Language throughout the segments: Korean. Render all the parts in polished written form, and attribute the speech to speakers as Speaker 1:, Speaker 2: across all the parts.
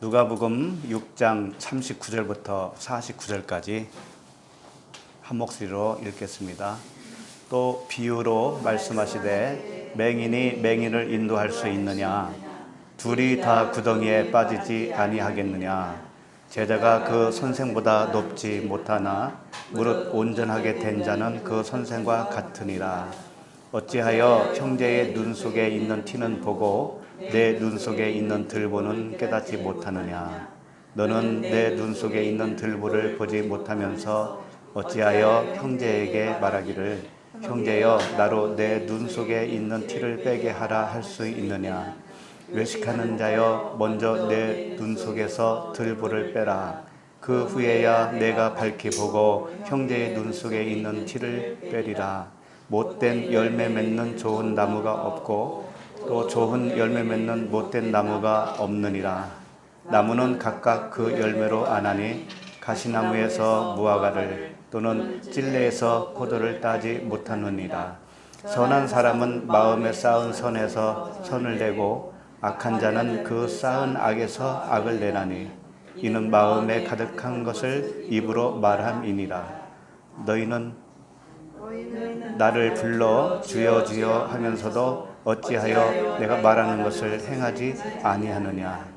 Speaker 1: 누가복음 6장 39절부터 49절까지 한 목소리로 읽겠습니다. 또 비유로 말씀하시되 맹인이 맹인을 인도할 수 있느냐? 둘이 다 구덩이에 빠지지 아니하겠느냐? 제자가 그 선생보다 높지 못하나 무릇 온전하게 된 자는 그 선생과 같으니라. 어찌하여 형제의 눈 속에 있는 티는 보고 내 눈 속에 있는 들보는 깨닫지 못하느냐? 너는 내 눈 속에 있는 들보를 보지 못하면서 어찌하여 형제에게 말하기를 형제여 나로 내 눈 속에 있는 티를 빼게 하라 할 수 있느냐? 외식하는 자여 먼저 내 눈 속에서 들보를 빼라. 그 후에야 내가 밝히 보고 형제의 눈 속에 있는 티를 빼리라. 못된 열매 맺는 좋은 나무가 없고 또 좋은 열매 맺는 못된 나무가 없느니라. 나무는 각각 그 열매로 아나니 가시나무에서 무화과를 또는 찔레에서 포도를 따지 못하느니라. 선한 사람은 마음에 쌓은 선에서 선을 내고 악한 자는 그 쌓은 악에서 악을 내나니 이는 마음에 가득한 것을 입으로 말함이니라. 너희는 나를 불러 주여 주여 하면서도 어찌하여 내가 말하는 것을 행하지 아니하느냐?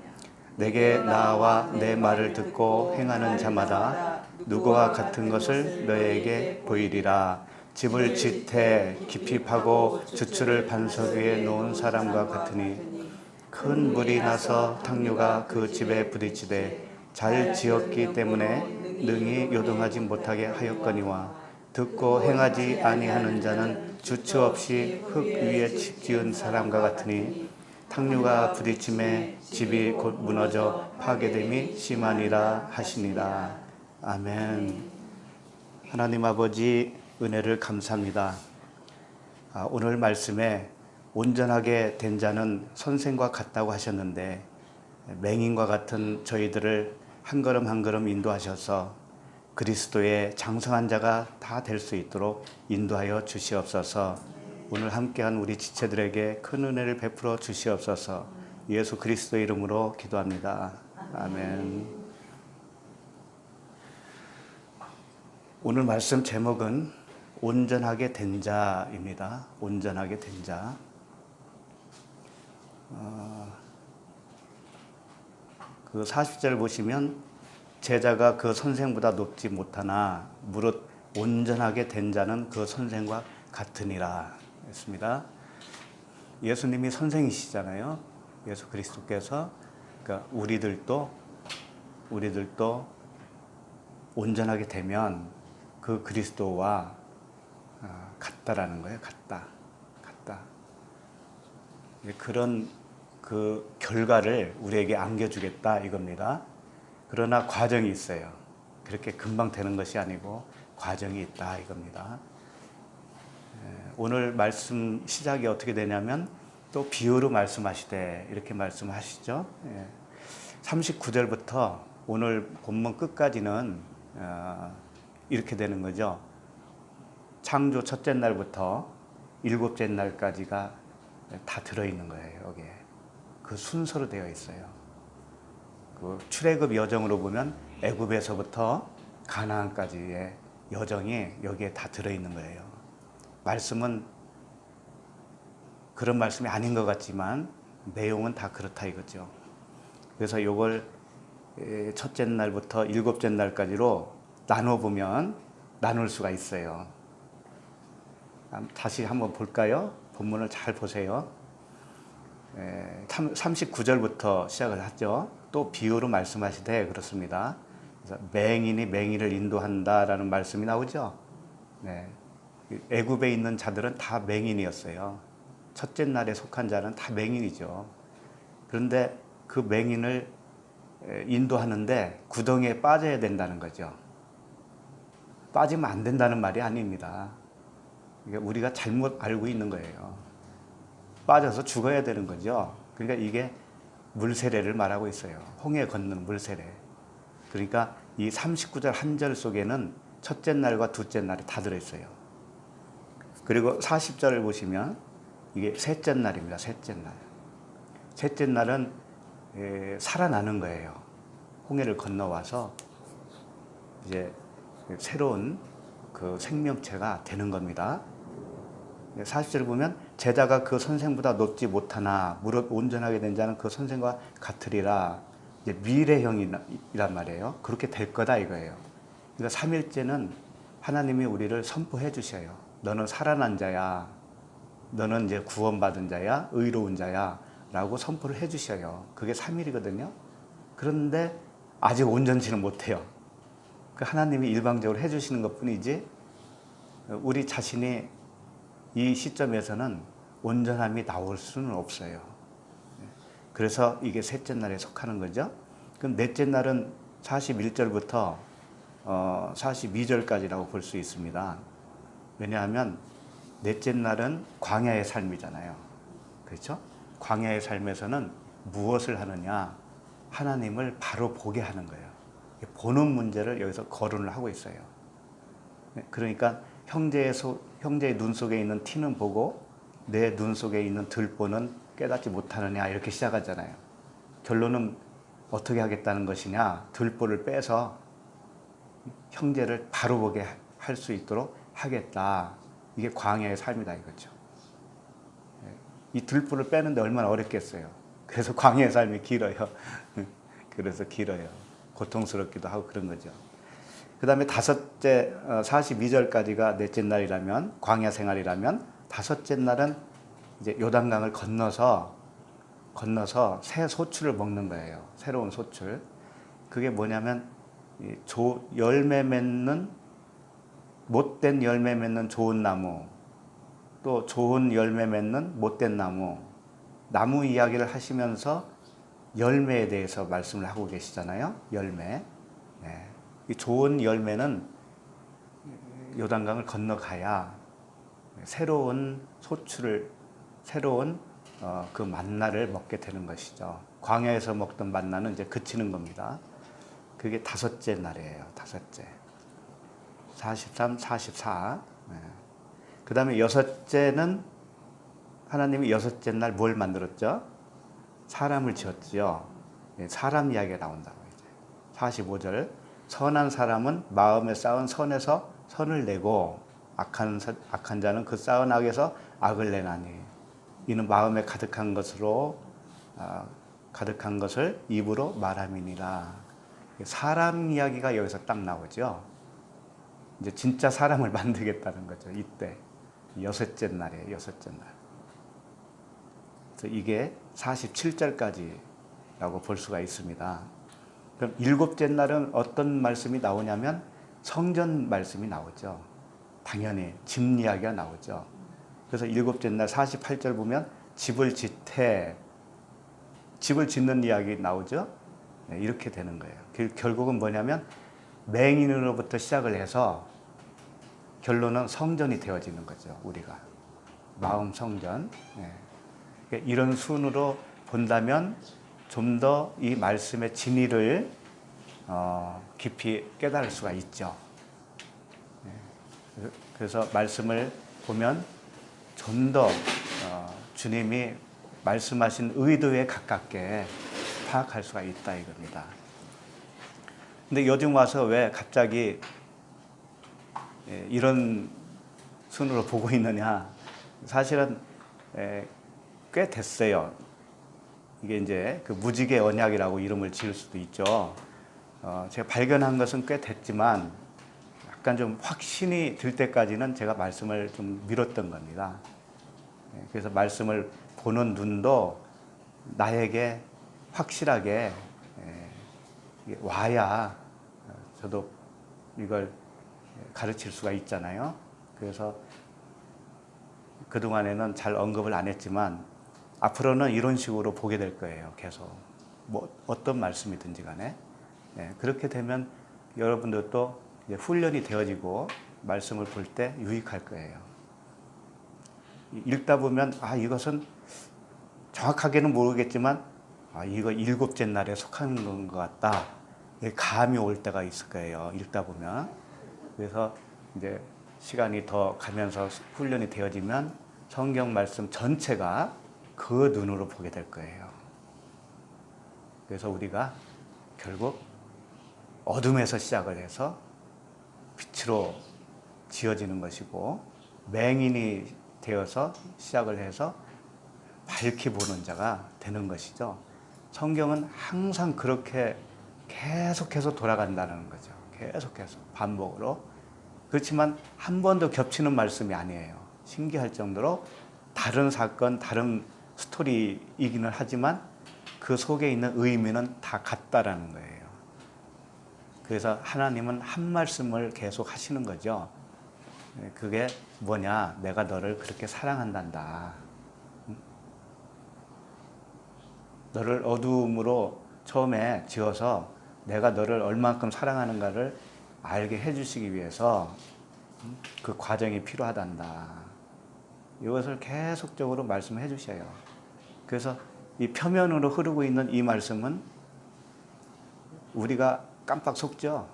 Speaker 1: 내게 나와 내 말을 듣고 행하는 자마다 누구와 같은 것을 너에게 보이리라. 집을 지태 깊이 파고 주추를 반석 위에 놓은 사람과 같으니 큰 물이 나서 탕류가 그 집에 부딪히되 잘 지었기 때문에 능히 요동하지 못하게 하였거니와 듣고 행하지 아니하는 자는 주체 없이 흙 위에 집 지은 사람과 같으니 탕류가 부딪힘에 집이 곧 무너져 파괴됨이 심하니라 하시니라. 아멘. 하나님 아버지 은혜를 감사합니다. 오늘 말씀에 온전하게 된 자는 선생과 같다고 하셨는데 맹인과 같은 저희들을 한 걸음 한 걸음 인도하셔서 그리스도의 장성한 자가 다 될 수 있도록 인도하여 주시옵소서. 오늘 함께한 우리 지체들에게 큰 은혜를 베풀어 주시옵소서. 예수 그리스도의 이름으로 기도합니다. 아멘. 오늘 말씀 제목은 온전하게 된 자입니다. 온전하게 된 자. 그 40절 보시면 제자가 그 선생보다 높지 못하나 무릇 온전하게 된 자는 그 선생과 같으니라 했습니다. 예수님이 선생이시잖아요. 예수 그리스도께서 그러니까 우리들도 온전하게 되면 그 그리스도와 같다라는 거예요. 같다. 그런 그 결과를 우리에게 안겨주겠다 이겁니다. 그러나 과정이 있어요. 그렇게 금방 되는 것이 아니고 과정이 있다 이겁니다. 오늘 말씀 시작이 어떻게 되냐면 또 비유로 말씀하시되 이렇게 말씀하시죠. 39절부터 오늘 본문 끝까지는 이렇게 되는 거죠. 창조 첫째 날부터 일곱째 날까지가 다 들어있는 거예요. 여기에 그 순서로 되어 있어요. 그 출애굽 여정으로 보면 애굽에서부터 가나안까지의 여정이 여기에 다 들어있는 거예요. 말씀은 그런 말씀이 아닌 것 같지만 내용은 다 그렇다 이거죠. 그래서 이걸 첫째 날부터 일곱째 날까지로 나눠보면 나눌 수가 있어요. 다시 한번 볼까요? 본문을 잘 보세요. 39절부터 시작을 하죠. 또 비유로 말씀하시되 그렇습니다. 그래서 맹인이 맹인을 인도한다라는 말씀이 나오죠. 애굽에 있는 자들은 다 맹인이었어요. 첫째 날에 속한 자는 다 맹인이죠. 그런데 그 맹인을 인도하는데 구덩이에 빠져야 된다는 거죠. 빠지면 안 된다는 말이 아닙니다. 우리가 잘못 알고 있는 거예요. 빠져서 죽어야 되는 거죠. 그러니까 이게 물세례를 말하고 있어요. 홍해 건너는 물세례. 그러니까 이 39절 한 절 속에는 첫째 날과 둘째 날이 다 들어있어요. 그리고 40절을 보시면 이게 셋째 날입니다. 셋째 날. 셋째 날은 살아나는 거예요. 홍해를 건너와서 이제 새로운 그 생명체가 되는 겁니다. 40절을 보면 제자가 그 선생보다 높지 못하나 무릇 온전하게 된 자는 그 선생과 같으리라. 이제 미래형이란 말이에요. 그렇게 될 거다 이거예요. 그러니까 삼일째는 하나님이 우리를 선포해 주셔요. 너는 살아난 자야. 너는 이제 구원받은 자야. 의로운 자야. 라고 선포를 해 주셔요. 그게 3일이거든요. 그런데 아직 온전치는 못해요. 그 하나님이 일방적으로 해 주시는 것 뿐이지 우리 자신이 이 시점에서는 온전함이 나올 수는 없어요. 그래서 이게 셋째 날에 속하는 거죠. 그럼 넷째 날은 41절부터 42절까지라고 볼 수 있습니다. 왜냐하면 넷째 날은 광야의 삶이잖아요. 그렇죠? 광야의 삶에서는 무엇을 하느냐? 하나님을 바로 보게 하는 거예요. 보는 문제를 여기서 거론을 하고 있어요. 그러니까 형제의 눈 속에 있는 티는 보고 내 눈 속에 있는 들보는 깨닫지 못하느냐 이렇게 시작하잖아요. 결론은 어떻게 하겠다는 것이냐? 들보를 빼서 형제를 바로 보게 할 수 있도록 하겠다. 이게 광야의 삶이다 이거죠. 이 들보를 빼는데 얼마나 어렵겠어요. 그래서 광야의 삶이 길어요. 그래서 길어요. 고통스럽기도 하고 그런 거죠. 그 다음에 다섯째 42절까지가 넷째 날이라면 광야 생활이라면 다섯째 날은 이제 요단강을 건너서 새 소출을 먹는 거예요. 새로운 소출. 그게 뭐냐면 열매 맺는 못된 열매 맺는 좋은 나무, 또 좋은 열매 맺는 못된 나무 이야기를 하시면서 열매에 대해서 말씀을 하고 계시잖아요. 열매. 네. 이 좋은 열매는 요단강을 건너가야 새로운 소출을, 새로운 그 만나를 먹게 되는 것이죠. 광야에서 먹던 만나는 이제 그치는 겁니다. 그게 다섯째 날이에요. 다섯째. 43, 44. 네. 그 다음에 여섯째는 하나님이 여섯째 날 뭘 만들었죠? 사람을 지었죠. 사람 이야기가 나온다고 이제. 45절. 선한 사람은 마음에 쌓은 선에서 선을 내고 악한 자는 그 쌓은 악에서 악을 내나니 이는 마음에 가득한 것을 입으로 말함이니라. 사람 이야기가 여기서 딱 나오죠. 이제 진짜 사람을 만들겠다는 거죠. 이때 여섯째 날이에요. 여섯째 날. 그래서 이게 47절까지라고 볼 수가 있습니다. 그럼 일곱째 날은 어떤 말씀이 나오냐면 성전 말씀이 나오죠. 당연히 집 이야기가 나오죠. 그래서 일곱째 날 48절 보면 집을 짓는 이야기 나오죠. 네, 이렇게 되는 거예요. 결국은 뭐냐면 맹인으로부터 시작을 해서 결론은 성전이 되어지는 거죠. 우리가 마음 성전. 네. 이런 순으로 본다면 좀 더 이 말씀의 진리를 깊이 깨달을 수가 있죠. 그래서 말씀을 보면 좀 더 주님이 말씀하신 의도에 가깝게 파악할 수가 있다 이겁니다. 근데 요즘 와서 왜 갑자기 이런 순으로 보고 있느냐? 사실은 꽤 됐어요. 이게 이제 그 무지개 언약이라고 이름을 지을 수도 있죠. 제가 발견한 것은 꽤 됐지만 약간 좀 확신이 들 때까지는 제가 말씀을 좀 미뤘던 겁니다. 그래서 말씀을 보는 눈도 나에게 확실하게 와야 저도 이걸 가르칠 수가 있잖아요. 그래서 그동안에는 잘 언급을 안 했지만 앞으로는 이런 식으로 보게 될 거예요. 계속 뭐 어떤 말씀이든지 간에. 그렇게 되면 여러분들도 이제 훈련이 되어지고 말씀을 볼 때 유익할 거예요. 읽다 보면 이것은 정확하게는 모르겠지만 이거 일곱째 날에 속하는 건 것 같다. 감이 올 때가 있을 거예요. 읽다 보면. 그래서 이제 시간이 더 가면서 훈련이 되어지면 성경 말씀 전체가 그 눈으로 보게 될 거예요. 그래서 우리가 결국 어둠에서 시작을 해서 빛으로 지어지는 것이고, 맹인이 되어서 시작을 해서 밝게 보는 자가 되는 것이죠. 성경은 항상 그렇게 계속해서 돌아간다는 거죠. 계속해서 반복으로. 그렇지만 한 번도 겹치는 말씀이 아니에요. 신기할 정도로 다른 사건, 다른 스토리이기는 하지만 그 속에 있는 의미는 다 같다라는 거예요. 그래서 하나님은 한 말씀을 계속 하시는 거죠. 그게 뭐냐? 내가 너를 그렇게 사랑한단다. 너를 어두움으로 처음에 지어서 내가 너를 얼만큼 사랑하는가를 알게 해주시기 위해서 그 과정이 필요하단다. 이것을 계속적으로 말씀해 주셔요. 그래서 이 표면으로 흐르고 있는 이 말씀은 우리가 깜빡 속죠.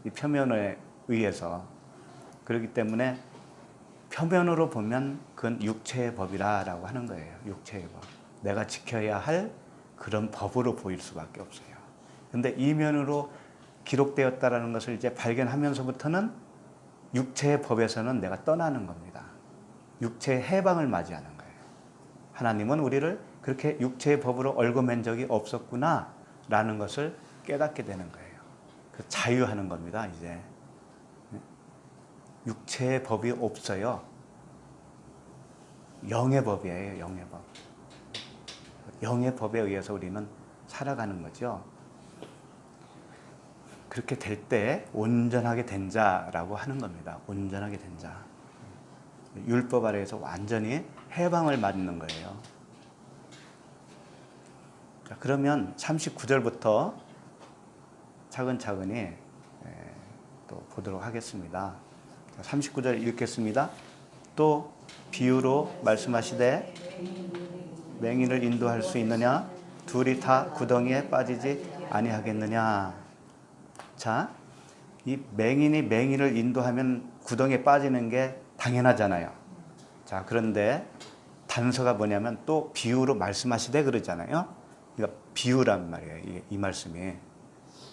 Speaker 1: 이 표면에 의해서. 그렇기 때문에 표면으로 보면 그건 육체의 법이라고 하는 거예요. 육체의 법. 내가 지켜야 할 그런 법으로 보일 수밖에 없어요. 근데 이면으로 기록되었다라는 것을 이제 발견하면서부터는 육체의 법에서는 내가 떠나는 겁니다. 육체의 해방을 맞이하는 거예요. 하나님은 우리를 그렇게 육체의 법으로 얽어맨 적이 없었구나 라는 것을 깨닫게 되는 거예요. 그 자유하는 겁니다. 이제 육체의 법이 없어요. 영의 법이에요. 영의 법. 영의 법에 의해서 우리는 살아가는 거죠. 그렇게 될 때 온전하게 된 자라고 하는 겁니다. 온전하게 된 자. 율법 아래에서 완전히 해방을 받는 거예요. 자, 그러면 39절부터 차근차근히 또 보도록 하겠습니다. 39절 읽겠습니다. 또 비유로 말씀하시되 맹인을 인도할 수 있느냐? 둘이 다 구덩이에 빠지지 아니하겠느냐? 자, 이 맹인이 맹인을 인도하면 구덩이에 빠지는 게 당연하잖아요. 자, 그런데 단서가 뭐냐면 또 비유로 말씀하시되 그러잖아요. 그러니까 비유란 말이에요. 이 말씀이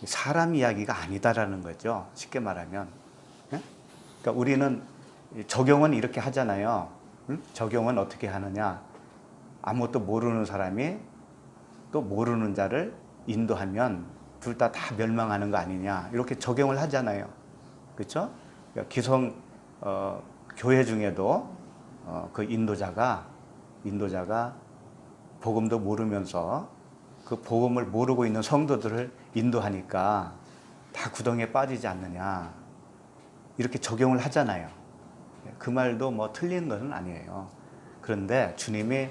Speaker 1: 사람 이야기가 아니다라는 거죠. 쉽게 말하면. 그러니까 우리는 적용은 이렇게 하잖아요. 적용은 어떻게 하느냐? 아무것도 모르는 사람이 또 모르는 자를 인도하면 둘 다 멸망하는 거 아니냐? 이렇게 적용을 하잖아요. 그렇죠? 그러니까 기성 교회 중에도 그 인도자가 복음도 모르면서 그 복음을 모르고 있는 성도들을 인도하니까 다 구덩이에 빠지지 않느냐? 이렇게 적용을 하잖아요. 그 말도 뭐 틀린 것은 아니에요. 그런데 주님이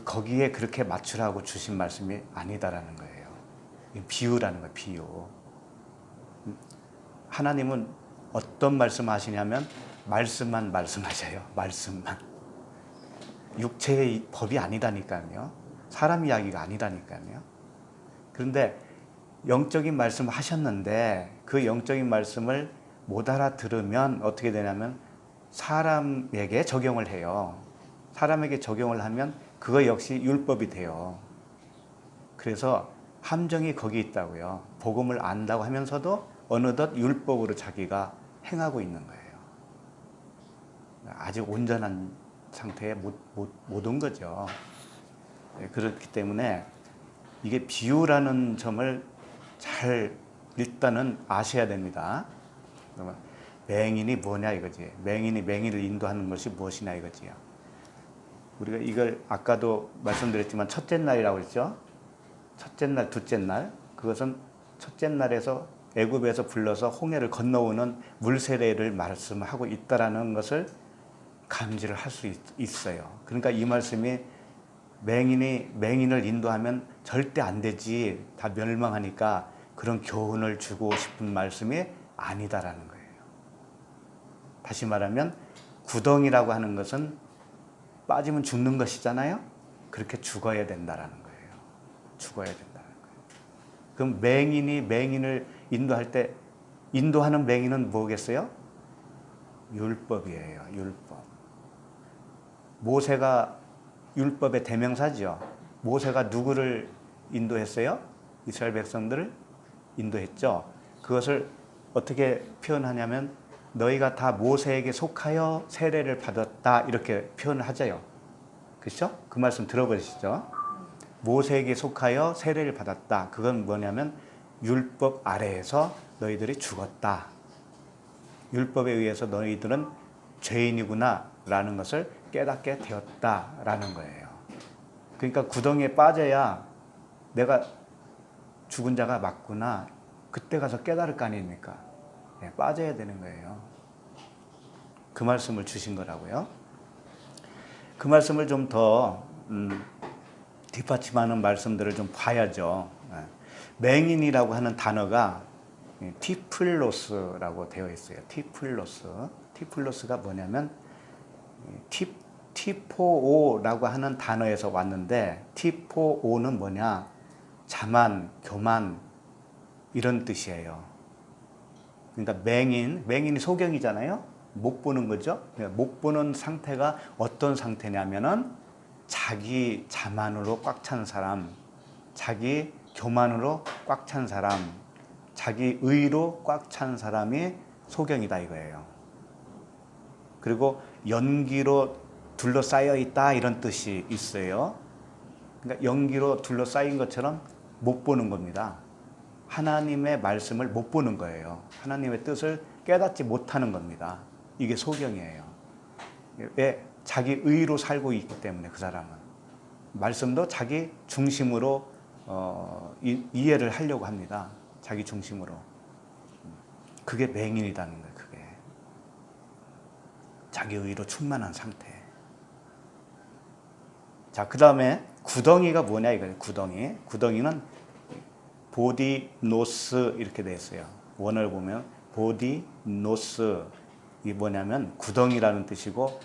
Speaker 1: 거기에 그렇게 맞추라고 주신 말씀이 아니다라는 거예요. 비유라는 거예요. 비유. 하나님은 어떤 말씀 하시냐면 말씀만 말씀하셔요. 말씀만. 육체의 법이 아니다니까요. 사람 이야기가 아니다니까요. 그런데 영적인 말씀을 하셨는데 그 영적인 말씀을 못 알아들으면 어떻게 되냐면 사람에게 적용을 해요. 사람에게 적용을 하면 그거 역시 율법이 돼요. 그래서 함정이 거기 있다고요. 복음을 안다고 하면서도 어느덧 율법으로 자기가 행하고 있는 거예요. 아직 온전한 상태에 못 온 거죠. 그렇기 때문에 이게 비유라는 점을 잘 일단은 아셔야 됩니다. 맹인이 뭐냐 이거지. 맹인이 맹인을 인도하는 것이 무엇이냐 이거지요. 우리가 이걸 아까도 말씀드렸지만 첫째 날이라고 했죠. 첫째 날, 둘째 날. 그것은 첫째 날에서 애굽에서 불러서 홍해를 건너오는 물세례를 말씀하고 있다라는 것을 감지를 할 수 있어요. 그러니까 이 말씀이 맹인이 맹인을 인도하면 절대 안 되지. 다 멸망하니까 그런 교훈을 주고 싶은 말씀이 아니다라는 거예요. 다시 말하면 구덩이라고 하는 것은 빠지면 죽는 것이잖아요. 그렇게 죽어야 된다라는 거예요. 죽어야 된다는 거예요. 그럼 맹인이 맹인을 인도할 때 인도하는 맹인은 뭐겠어요? 율법이에요. 율법. 모세가 율법의 대명사죠. 모세가 누구를 인도했어요? 이스라엘 백성들을 인도했죠. 그것을 어떻게 표현하냐면 너희가 다 모세에게 속하여 세례를 받았다 이렇게 표현을 하자요. 그렇죠? 그 말씀 들어보시죠. 모세에게 속하여 세례를 받았다. 그건 뭐냐면 율법 아래에서 너희들이 죽었다. 율법에 의해서 너희들은 죄인이구나 라는 것을 깨닫게 되었다라는 거예요. 그러니까 구덩이에 빠져야 내가 죽은 자가 맞구나. 그때 가서 깨달을 거 아닙니까? 네, 빠져야 되는 거예요. 그 말씀을 주신 거라고요. 그 말씀을 좀 더 뒷받침하는 말씀들을 좀 봐야죠. 맹인이라고 하는 단어가 티플로스라고 되어 있어요. 티플로스. 티플로스가 뭐냐면 티포오라고 하는 단어에서 왔는데 티포오는 뭐냐? 자만, 교만 이런 뜻이에요. 그러니까 맹인이 소경이잖아요. 못 보는 거죠. 못 보는 상태가 어떤 상태냐면은 자기 자만으로 꽉 찬 사람, 자기 교만으로 꽉 찬 사람, 자기 의로 꽉 찬 사람이 소경이다 이거예요. 그리고 연기로 둘러싸여 있다 이런 뜻이 있어요. 그러니까 연기로 둘러싸인 것처럼 못 보는 겁니다. 하나님의 말씀을 못 보는 거예요. 하나님의 뜻을 깨닫지 못하는 겁니다. 이게 소경이에요. 왜? 자기 의로 살고 있기 때문에 그 사람은. 말씀도 자기 중심으로 이해를 하려고 합니다. 자기 중심으로. 그게 맹인이라는 거예요. 그게. 자기 의로 충만한 상태. 자, 그 다음에 구덩이가 뭐냐 이거예요. 구덩이. 구덩이는 보디노스 이렇게 되어 있어요. 원어를 보면 보디노스 이게 뭐냐면 구덩이라는 뜻이고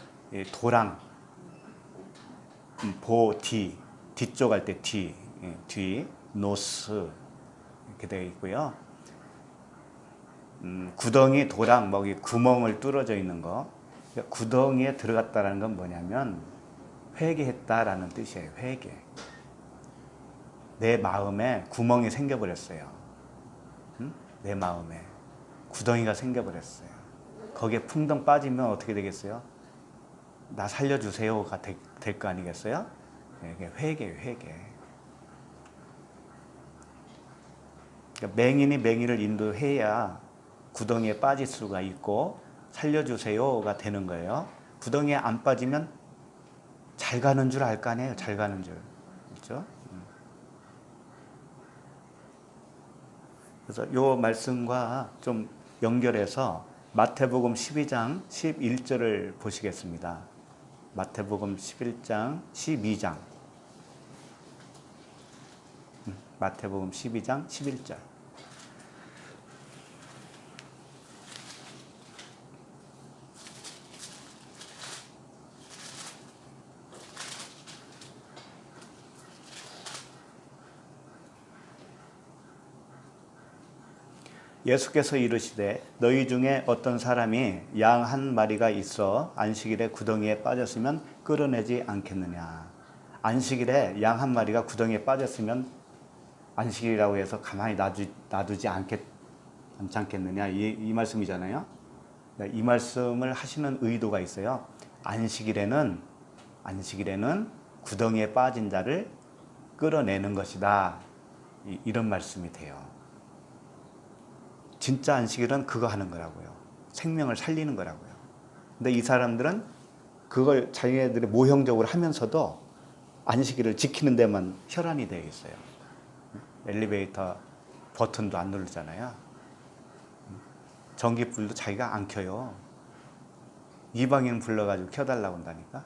Speaker 1: 도랑 보디 뒤쪽 할 때 뒤 노스 이렇게 되어 있고요. 구덩이 도랑 뭐 구멍을 뚫어져 있는 거. 구덩이에 들어갔다라는 건 뭐냐면 회개했다라는 뜻이에요. 회개. 내 마음에 구멍이 생겨버렸어요. 내 마음에 구덩이가 생겨버렸어요. 거기에 풍덩 빠지면 어떻게 되겠어요? 나 살려주세요가 될 거 아니겠어요? 이게 회개예요. 회개. 그러니까 맹인이 맹인을 인도해야 구덩이에 빠질 수가 있고 살려주세요가 되는 거예요. 구덩이에 안 빠지면 잘 가는 줄 알 거 아니에요. 잘 가는 줄. 그렇죠? 그래서 이 말씀과 좀 연결해서 마태복음 12장 11절을 보시겠습니다. 마태복음 11장 12장 마태복음 12장 11절 예수께서 이르시되 너희 중에 어떤 사람이 양 한 마리가 있어 안식일에 구덩이에 빠졌으면 끌어내지 않겠느냐. 안식일에 양 한 마리가 구덩이에 빠졌으면 안식일이라고 해서 가만히 놔두지 않겠느냐 이 말씀이잖아요. 이 말씀을 하시는 의도가 있어요. 안식일에는 구덩이에 빠진 자를 끌어내는 것이다. 이런 말씀이 돼요. 진짜 안식일은 그거 하는 거라고요. 생명을 살리는 거라고요. 근데 이 사람들은 그걸 자기네들이 모형적으로 하면서도 안식일을 지키는 데만 혈안이 되어 있어요. 엘리베이터 버튼도 안 누르잖아요. 전기불도 자기가 안 켜요. 이방인 불러가지고 켜달라고 한다니까.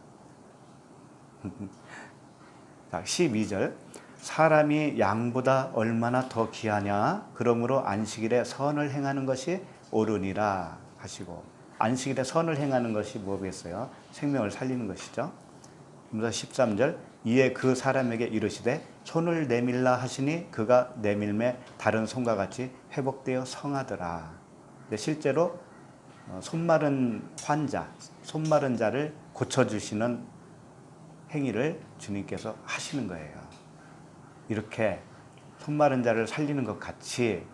Speaker 1: 자, 12절. 사람이 양보다 얼마나 더 귀하냐. 그러므로 안식일에 선을 행하는 것이 옳으니라 하시고, 안식일에 선을 행하는 것이 뭐겠어요? 생명을 살리는 것이죠. 그래서 13절. 이에 그 사람에게 이르시되 손을 내밀라 하시니 그가 내밀매 다른 손과 같이 회복되어 성하더라. 근데 실제로 손마른 환자, 손마른 자를 고쳐주시는 행위를 주님께서 하시는 거예요. 이렇게 손 마른 자를 살리는 것 같이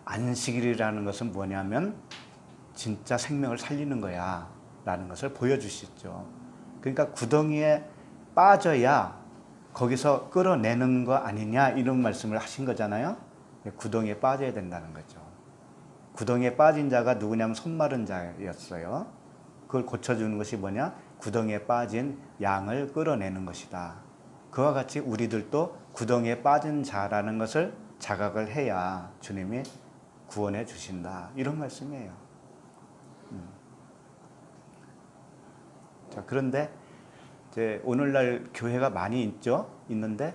Speaker 1: 안식일이라는 것은 뭐냐면 진짜 생명을 살리는 거야 라는 것을 보여주시죠. 그러니까 구덩이에 빠져야 거기서 끌어내는 거 아니냐 이런 말씀을 하신 거잖아요. 구덩이에 빠져야 된다는 거죠. 구덩이에 빠진 자가 누구냐면 손 마른 자였어요. 그걸 고쳐주는 것이 뭐냐? 구덩이에 빠진 양을 끌어내는 것이다. 그와 같이 우리들도 구덩이에 빠진 자라는 것을 자각을 해야 주님이 구원해 주신다. 이런 말씀이에요. 자, 그런데 이제 오늘날 교회가 많이 있는데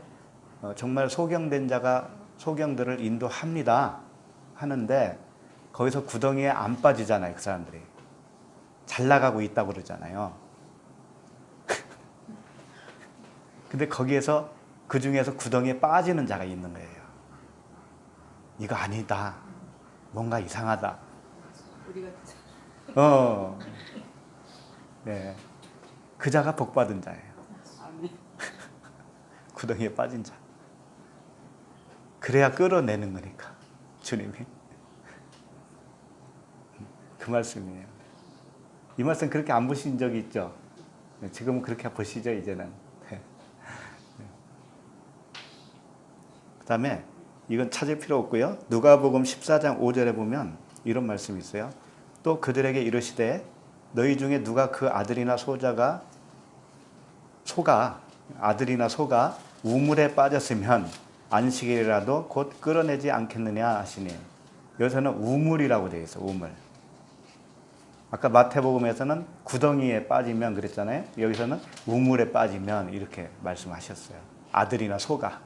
Speaker 1: 정말 소경된 자가 소경들을 인도합니다. 하는데 거기서 구덩이에 안 빠지잖아요. 그 사람들이. 잘 나가고 있다고 그러잖아요. 근데 거기에서 그 중에서 구덩이에 빠지는 자가 있는 거예요. 이거 아니다. 뭔가 이상하다. 네. 그 자가 복 받은 자예요. 구덩이에 빠진 자. 그래야 끌어내는 거니까 주님이. 그 말씀이에요. 이 말씀 그렇게 안 보신 적이 있죠? 지금은 그렇게 보시죠, 이제는. 그 다음에 이건 찾을 필요 없고요. 누가복음 14장 5절에 보면 이런 말씀이 있어요. 또 그들에게 이르시되 너희 중에 누가 그 아들이나 소가 우물에 빠졌으면 안식일이라도 곧 끌어내지 않겠느냐 하시니, 여기서는 우물이라고 되어 있어요. 우물. 아까 마태복음에서는 구덩이에 빠지면 그랬잖아요. 여기서는 우물에 빠지면 이렇게 말씀하셨어요. 아들이나 소가.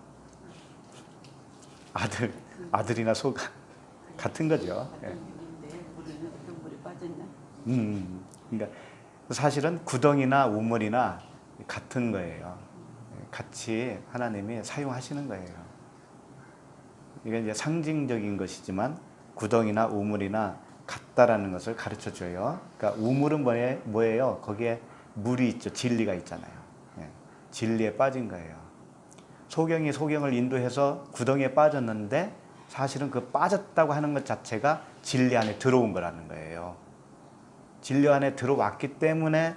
Speaker 1: 아들이나 소가. 같은 거죠. 그러니까 사실은 구덩이나 우물이나 같은 거예요. 같이 하나님이 사용하시는 거예요. 이게 이제 상징적인 것이지만 구덩이나 우물이나 같다라는 것을 가르쳐 줘요. 그러니까 우물은 뭐예요? 거기에 물이 있죠. 진리가 있잖아요. 진리에 빠진 거예요. 소경이 소경을 인도해서 구덩이에 빠졌는데 사실은 그 빠졌다고 하는 것 자체가 진리 안에 들어온 거라는 거예요. 진리 안에 들어왔기 때문에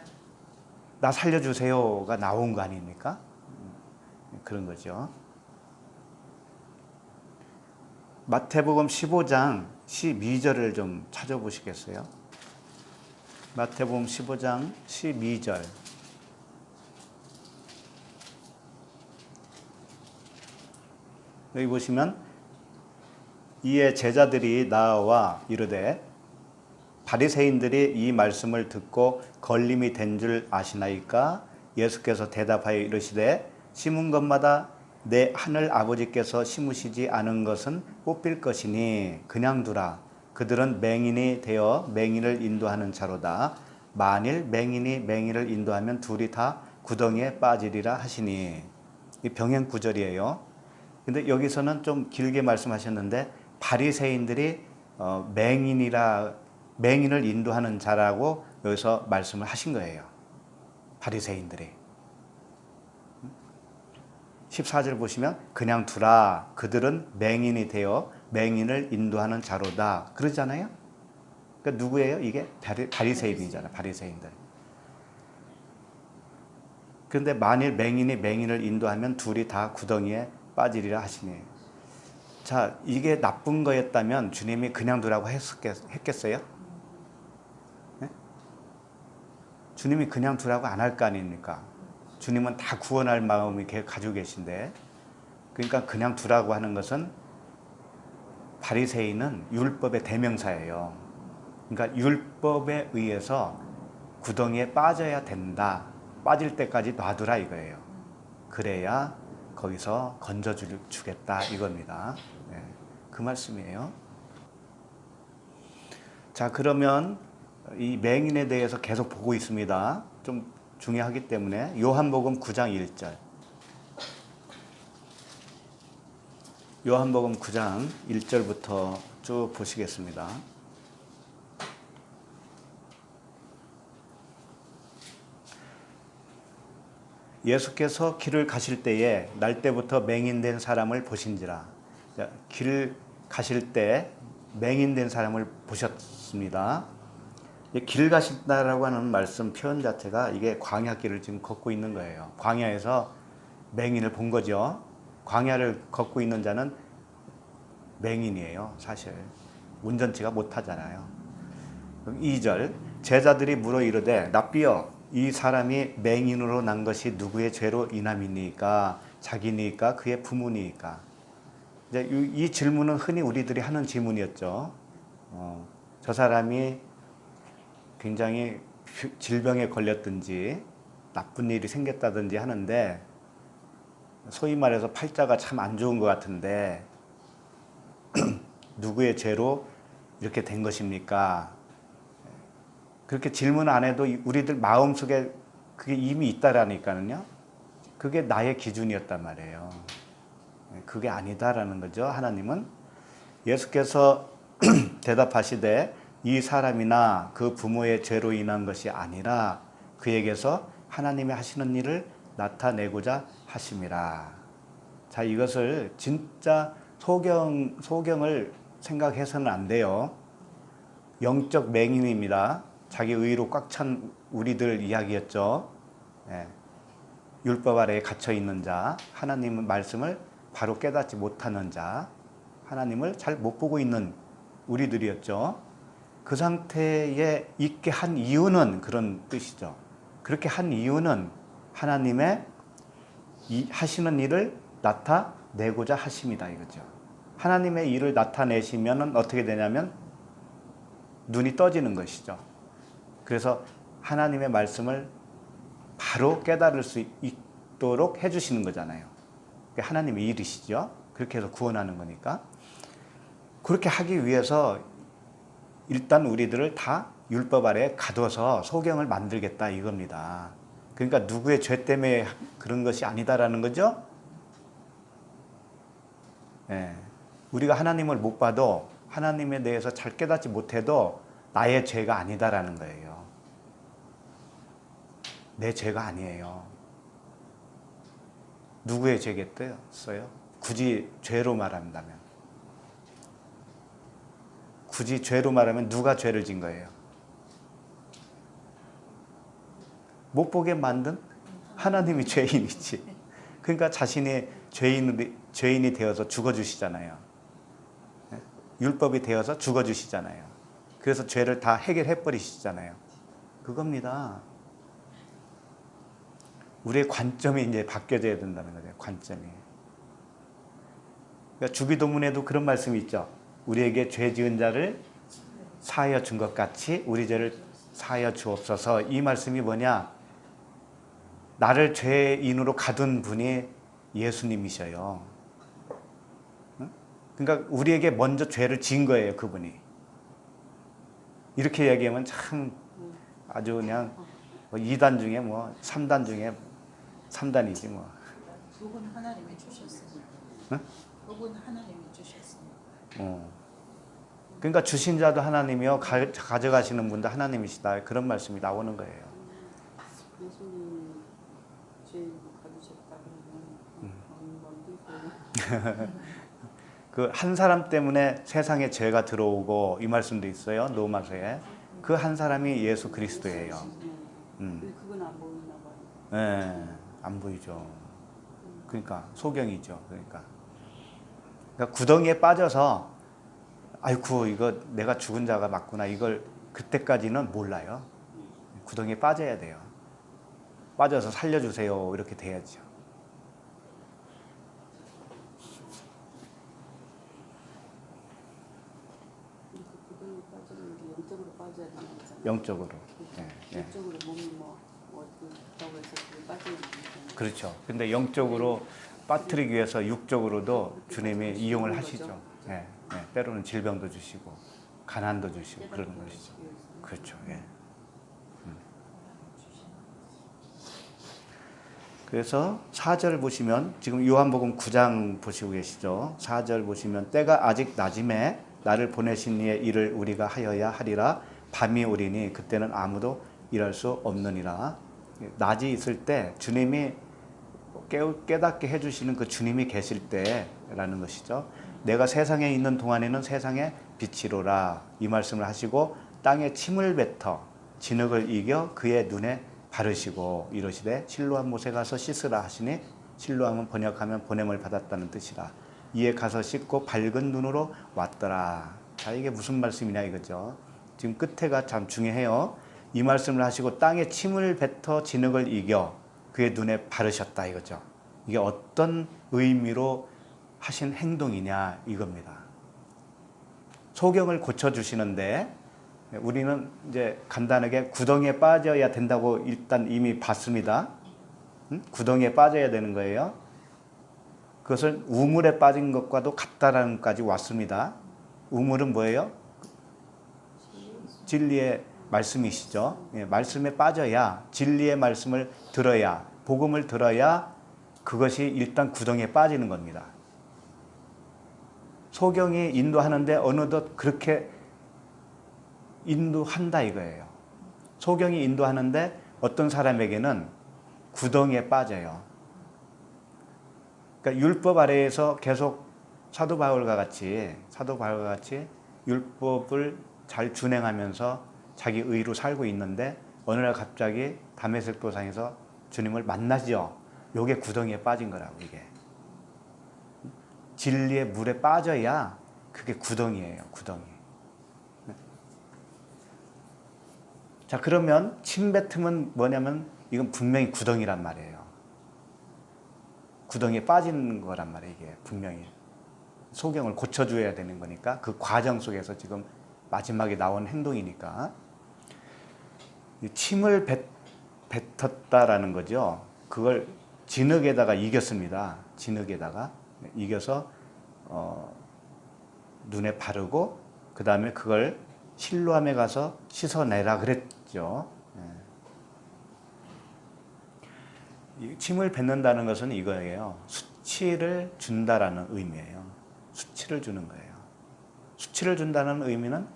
Speaker 1: 나 살려주세요가 나온 거 아닙니까? 그런 거죠. 마태복음 15장 12절을 좀 찾아보시겠어요? 마태복음 15장 12절. 여기 보시면 이에 제자들이 나와 이르되 바리새인들이 이 말씀을 듣고 걸림이 된 줄 아시나이까? 예수께서 대답하여 이르시되 심은 것마다 내 하늘 아버지께서 심으시지 않은 것은 뽑힐 것이니 그냥 두라. 그들은 맹인이 되어 맹인을 인도하는 자로다. 만일 맹인이 맹인을 인도하면 둘이 다 구덩이에 빠지리라 하시니. 이 병행 구절이에요. 근데 여기서는 좀 길게 말씀하셨는데 바리새인들이 맹인을 인도하는 자라고 여기서 말씀을 하신 거예요. 바리새인들이. 14절 보시면 그냥 두라. 그들은 맹인이 되어 맹인을 인도하는 자로다. 그러잖아요. 그러니까 누구예요? 이게 바리새인이잖아요. 바리새인들. 그런데 만일 맹인이 맹인을 인도하면 둘이 다 구덩이에 빠지리라 하시니. 자, 이게 나쁜 거였다면 주님이 그냥 두라고 했겠어요? 네? 주님이 그냥 두라고 안 할 거 아닙니까? 주님은 다 구원할 마음을 가지고 계신데, 그러니까 그냥 두라고 하는 것은 바리새인은 율법의 대명사예요. 그러니까 율법에 의해서 구덩이에 빠져야 된다. 빠질 때까지 놔두라 이거예요. 그래야 거기서 건져주겠다 이겁니다. 네, 그 말씀이에요. 자, 그러면 이 맹인에 대해서 계속 보고 있습니다. 좀 중요하기 때문에 요한복음 9장 1절. 요한복음 9장 1절부터 쭉 보시겠습니다. 예수께서 길을 가실 때에 날 때부터 맹인된 사람을 보신지라. 길 가실 때 맹인된 사람을 보셨습니다. 길 가신다라고 하는 말씀 표현 자체가 이게 광야길을 지금 걷고 있는 거예요. 광야에서 맹인을 본 거죠. 광야를 걷고 있는 자는 맹인이에요. 사실 운전치가 못하잖아요. 2절 제자들이 물어 이르되 랍비여 이 사람이 맹인으로 난 것이 누구의 죄로 인함이니까 자기니까 그의 부모니까. 이제 이 질문은 흔히 우리들이 하는 질문이었죠. 저 사람이 굉장히 질병에 걸렸든지 나쁜 일이 생겼다든지 하는데 소위 말해서 팔자가 참 안 좋은 것 같은데 누구의 죄로 이렇게 된 것입니까? 그렇게 질문 안 해도 우리들 마음속에 그게 이미 있다라니까요. 그게 나의 기준이었단 말이에요. 그게 아니다라는 거죠. 하나님은 예수께서 대답하시되 이 사람이나 그 부모의 죄로 인한 것이 아니라 그에게서 하나님이 하시는 일을 나타내고자 하심이라. 자, 이것을 진짜 소경을 생각해서는 안 돼요. 영적 맹인입니다. 자기 의로 꽉 찬 우리들 이야기였죠. 예. 율법 아래에 갇혀 있는 자, 하나님의 말씀을 바로 깨닫지 못하는 자, 하나님을 잘 못 보고 있는 우리들이었죠. 그 상태에 있게 한 이유는 그런 뜻이죠. 그렇게 한 이유는 하나님의 하시는 일을 나타내고자 하심이다 이거죠. 하나님의 일을 나타내시면 어떻게 되냐면 눈이 떠지는 것이죠. 그래서 하나님의 말씀을 바로 깨달을 수 있도록 해주시는 거잖아요. 그게 하나님의 일이시죠. 그렇게 해서 구원하는 거니까. 그렇게 하기 위해서 일단 우리들을 다 율법 아래에 가둬서 소경을 만들겠다 이겁니다. 그러니까 누구의 죄 때문에 그런 것이 아니다라는 거죠. 예. 우리가 하나님을 못 봐도 하나님에 대해서 잘 깨닫지 못해도 나의 죄가 아니다라는 거예요. 내 죄가 아니에요. 누구의 죄겠어요? 굳이 죄로 말한다면. 굳이 죄로 말하면 누가 죄를 진 거예요? 못 보게 만든 하나님이 죄인이지. 그러니까 자신이 죄인이 되어서 죽어주시잖아요. 율법이 되어서 죽어주시잖아요. 그래서 죄를 다 해결해 버리시잖아요. 그겁니다. 우리의 관점이 이제 바뀌어져야 된다는 거죠. 관점이. 그러니까 주기도문에도 그런 말씀이 있죠. 우리에게 죄 지은 자를 사하여 준 것 같이 우리 죄를 사하여 주옵소서. 이 말씀이 뭐냐? 나를 죄인으로 가둔 분이 예수님이셔요. 그러니까 우리에게 먼저 죄를 지은 거예요, 그분이. 이렇게 얘기하면 참 아주 그냥 2단 중에 3단 중에 3단이지 뭐.
Speaker 2: 그분 하나님이 주셨어요.
Speaker 1: 응?
Speaker 2: 그분 하나님이 주셨어요.
Speaker 1: 그러니까 주신 자도 하나님이요, 가져가시는 분도 하나님이시다. 그런 말씀이 나오는 거예요.
Speaker 2: 예수님 죄로 가두셨다 그러면
Speaker 1: 그 한 사람 때문에 세상에 죄가 들어오고 이 말씀도 있어요. 로마서에. 그 한 사람이 예수 그리스도예요.
Speaker 2: 그건 안 보이나 봐요.
Speaker 1: 네, 안 보이죠. 그러니까 소경이죠. 그러니까 구덩이에 빠져서 아이고 이거 내가 죽은 자가 맞구나 이걸 그때까지는 몰라요. 구덩이에 빠져야 돼요. 빠져서 살려주세요 이렇게 돼야죠.
Speaker 2: 구덩이에 빠지는 게 영적으로 빠져야 되는 거잖아요.
Speaker 1: 영적으로.
Speaker 2: 영적으로 몸이 그렇다고 해서 그게 빠지는 거잖아요.
Speaker 1: 그렇죠. 근데 영적으로 빠뜨리기 위해서 육적으로도 주님이 이용을 하시죠. 때로는 질병도 주시고 가난도 주시고 그런 것이죠. 그렇죠. 그래서 4절 보시면 지금 요한복음 9장 보시고 계시죠. 4절 보시면 때가 아직 낮임에 나를 보내신 이의 일을 우리가 하여야 하리라. 밤이 오리니 그때는 아무도 일할 수 없느니라. 낮이 있을 때 주님이 깨닫게 해주시는 그 주님이 계실 때라는 것이죠. 내가 세상에 있는 동안에는 세상의 빛이로라 이 말씀을 하시고 땅에 침을 뱉어 진흙을 이겨 그의 눈에 바르시고 이러시되 실로암 못에 가서 씻으라 하시니 실로암은 번역하면 보냄을 받았다는 뜻이라. 이에 가서 씻고 밝은 눈으로 왔더라. 자, 이게 무슨 말씀이냐 이거죠. 지금 끝에가 참 중요해요. 이 말씀을 하시고 땅에 침을 뱉어 진흙을 이겨 그의 눈에 바르셨다 이거죠. 이게 어떤 의미로 하신 행동이냐 이겁니다. 소경을 고쳐주시는데 우리는 이제 간단하게 구덩이에 빠져야 된다고 일단 이미 봤습니다. 구덩이에 빠져야 되는 거예요. 그것은 우물에 빠진 것과도 같다라는 것까지 왔습니다. 우물은 뭐예요? 진리의 말씀이시죠. 예, 말씀에 빠져야 진리의 말씀을 들어야 복음을 들어야 그것이 일단 구덩이에 빠지는 겁니다. 소경이 인도하는데 어느덧 그렇게 인도한다 이거예요. 소경이 인도하는데 어떤 사람에게는 구덩이에 빠져요. 그러니까 율법 아래에서 계속 사도 바울과 같이 율법을 잘 준행하면서 자기 의로 살고 있는데 어느 날 갑자기 다메섹 도상에서 주님을 만나죠. 요게 구덩이에 빠진 거라고. 이게 진리의 물에 빠져야 그게 구덩이에요. 구덩이. 자, 그러면 침뱉음은 뭐냐면 이건 분명히 구덩이란 말이에요. 구덩이에 빠진 거란 말이에요. 이게 분명히 소경을 고쳐줘야 되는 거니까 그 과정 속에서 지금 마지막에 나온 행동이니까 침을 뱉었다라는 거죠. 그걸 진흙에다가 이겼습니다. 진흙에다가 이겨서 눈에 바르고 그 다음에 그걸 실로암에 가서 씻어내라 그랬죠. 침을 뱉는다는 것은 이거예요. 수치를 준다라는 의미예요. 수치를 주는 거예요. 수치를 준다는 의미는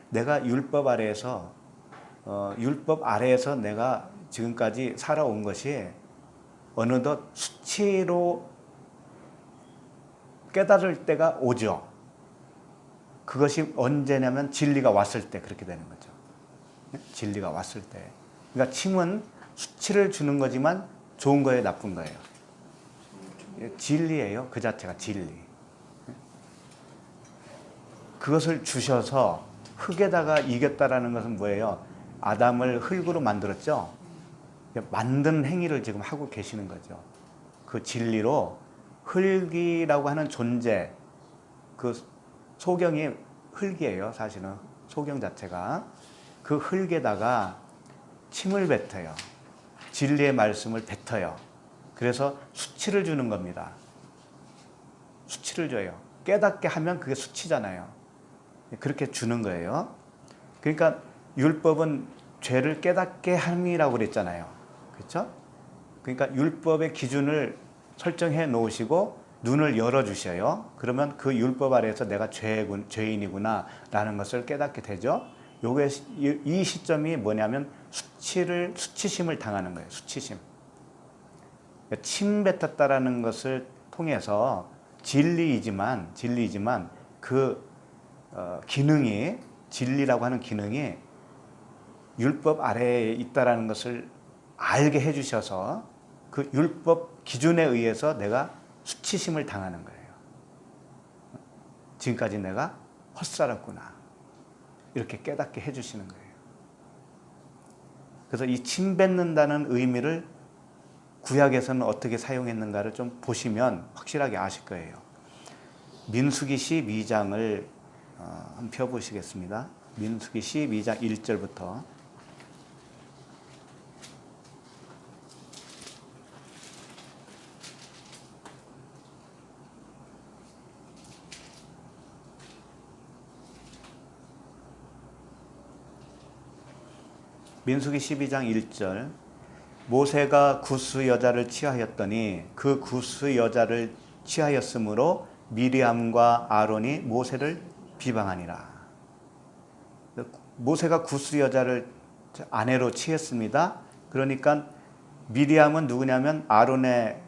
Speaker 1: 내가 율법 아래에서 내가 지금까지 살아온 것이 어느덧 수치로 깨달을 때가 오죠. 그것이 언제냐면 진리가 왔을 때 그렇게 되는 거죠. 진리가 왔을 때. 그러니까 침은 수치를 주는 거지만 좋은 거예요, 나쁜 거예요? 진리예요. 그 자체가 진리. 그것을 주셔서 흙에다가 이겼다라는 것은 뭐예요? 아담을 흙으로 만들었죠. 만든 행위를 지금 하고 계시는 거죠. 그 진리로 흙이라고 하는 존재, 그 소경이 흙이에요. 사실은 소경 자체가 그 흙에다가 침을 뱉어요. 진리의 말씀을 뱉어요. 그래서 수치를 주는 겁니다. 수치를 줘요. 깨닫게 하면 그게 수치잖아요. 그렇게 주는 거예요. 그러니까 율법은 죄를 깨닫게 함이라고 그랬잖아요. 그렇죠? 그러니까 율법의 기준을 설정해 놓으시고 눈을 열어주셔요. 그러면 그 율법 아래에서 내가 죄인이구나 라는 것을 깨닫게 되죠. 요게 이 시점이 뭐냐면 수치심을 당하는 거예요. 수치심. 그러니까 침 뱉었다라는 것을 통해서 진리이지만 그 기능이 진리라고 하는 기능이 율법 아래에 있다라는 것을 알게 해주셔서 그 율법 기준에 의해서 내가 수치심을 당하는 거예요. 지금까지 내가 헛살았구나. 이렇게 깨닫게 해주시는 거예요. 그래서 이 침 뱉는다는 의미를 구약에서는 어떻게 사용했는가를 좀 보시면 확실하게 아실 거예요. 민수기 12장을 한번 펴보시겠습니다. 민수기 12장 1절부터 민수기 12장 1절 모세가 구스 여자를 취하였더니 그 구스 여자를 취하였으므로 미리암과 아론이 모세를 비방하니라. 모세가 구스 여자를 아내로 취했습니다. 그러니까 미리암은 누구냐면 아론의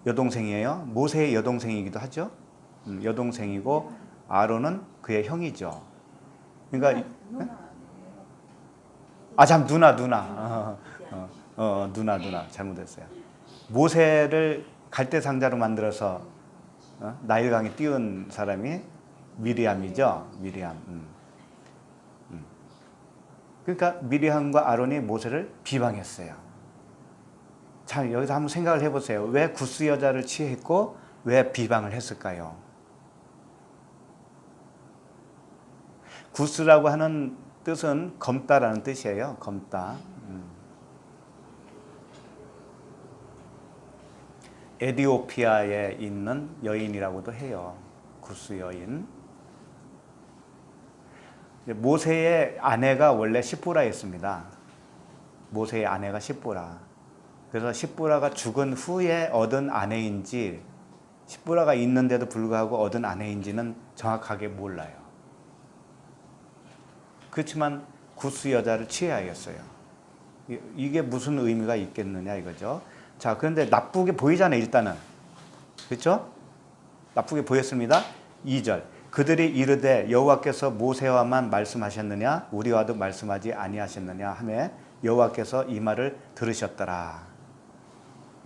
Speaker 1: 여동생이에요. 모세의 여동생이기도 하죠. 여동생이고 아론은 그의 형이죠. 그러니까 참 누나 누나 잘못했어요. 모세를 갈대상자로 만들어서 나일강에 띄운 사람이 미리암이죠. 미리암. 그러니까 미리암과 아론이 모세를 비방했어요. 자, 여기서 한번 생각을 해보세요. 왜 구스 여자를 취했고 왜 비방을 했을까요? 구스라고 하는 뜻은 검다라는 뜻이에요. 검다. 에디오피아에 있는 여인이라고도 해요. 구스 여인. 모세의 아내가 원래 시보라였습니다. 모세의 아내가 시보라. 그래서 시보라가 죽은 후에 얻은 아내인지 시보라가 있는데도 불구하고 얻은 아내인지는 정확하게 몰라요. 그렇지만 구스 여자를 취하였어요. 이게 무슨 의미가 있겠느냐 이거죠. 자, 그런데 나쁘게 보이잖아요, 일단은. 그렇죠? 나쁘게 보였습니다. 2절. 그들이 이르되 여호와께서 모세와만 말씀하셨느냐 우리와도 말씀하지 아니하셨느냐 하매 여호와께서 이 말을 들으셨더라.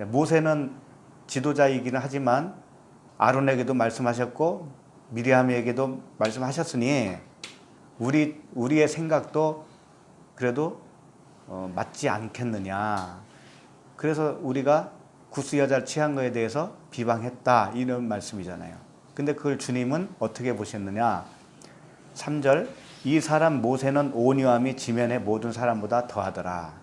Speaker 1: 모세는 지도자이기는 하지만 아론에게도 말씀하셨고 미리암에게도 말씀하셨으니 우리의 생각도 그래도 맞지 않겠느냐. 그래서 우리가 구스 여자를 취한 것에 대해서 비방했다 이런 말씀이잖아요. 근데 그걸 주님은 어떻게 보셨느냐. 3절. 이 사람 모세는 온유함이 지면의 모든 사람보다 더하더라.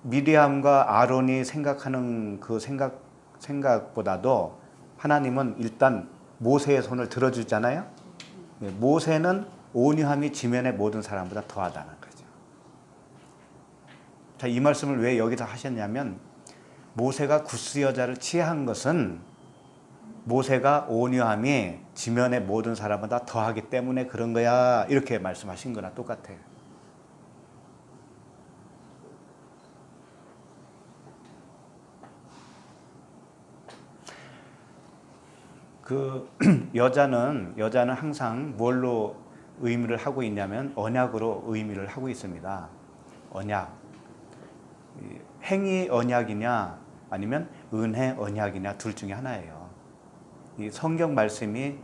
Speaker 1: 미리암과 아론이 생각하는 그 생각보다도 하나님은 일단 모세의 손을 들어주잖아요. 모세는 온유함이 지면의 모든 사람보다 더하다는 거죠. 자, 이 말씀을 왜 여기서 하셨냐면 모세가 구스 여자를 취한 것은 모세가 온유함이 지면의 모든 사람보다 더하기 때문에 그런 거야 이렇게 말씀하신 거나 똑같아요. 여자는 항상 뭘로 의미를 하고 있냐면 언약으로 의미를 하고 있습니다. 언약. 행위 언약이냐 아니면 은혜 언약이냐 둘 중에 하나예요. 이 성경 말씀이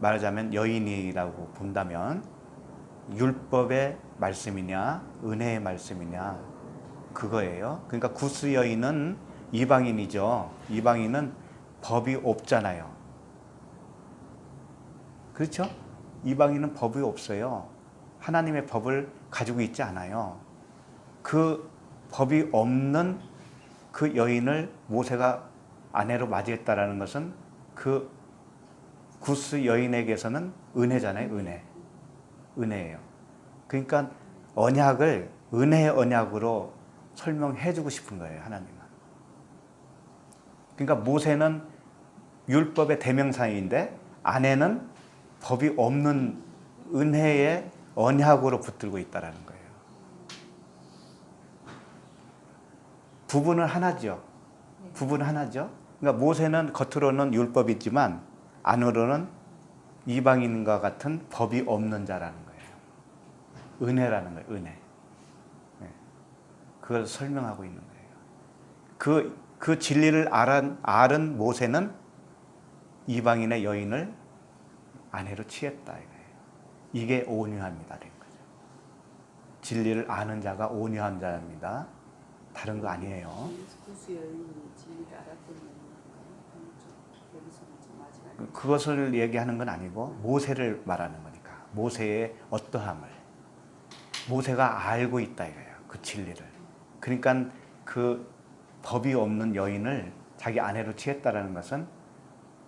Speaker 1: 말하자면 여인이라고 본다면 율법의 말씀이냐 은혜의 말씀이냐 그거예요. 그러니까 구스 여인은 이방인이죠. 이방인은 법이 없잖아요. 그렇죠? 이방인은 법이 없어요. 하나님의 법을 가지고 있지 않아요. 그 법이 없는 그 여인을 모세가 아내로 맞이했다라는 것은 그 구스 여인에게서는 은혜잖아요. 은혜예요. 그러니까 언약을 은혜의 언약으로 설명해 주고 싶은 거예요. 하나님은. 그러니까 모세는 율법의 대명사인데 아내는 법이 없는 은혜의 언약으로 붙들고 있다는 거예요. 부분은 하나죠. 그러니까 모세는 겉으로는 율법이 있지만 안으로는 이방인과 같은 법이 없는 자라는 거예요. 은혜라는 거예요. 은혜. 그걸 설명하고 있는 거예요. 그 진리를 알은 모세는 이방인의 여인을 아내로 취했다 이거예요. 이게 온유함이다 된 거죠. 진리를 아는 자가 온유한 자입니다. 다른 거 아니에요.
Speaker 2: 구스 여인이 진리를 알았던 여기서는
Speaker 1: 그것을 얘기하는 건 아니고 모세를 말하는 거니까 모세의 어떠함을 모세가 알고 있다 이거예요. 그 진리를. 그러니까 그 법이 없는 여인을 자기 아내로 취했다라는 것은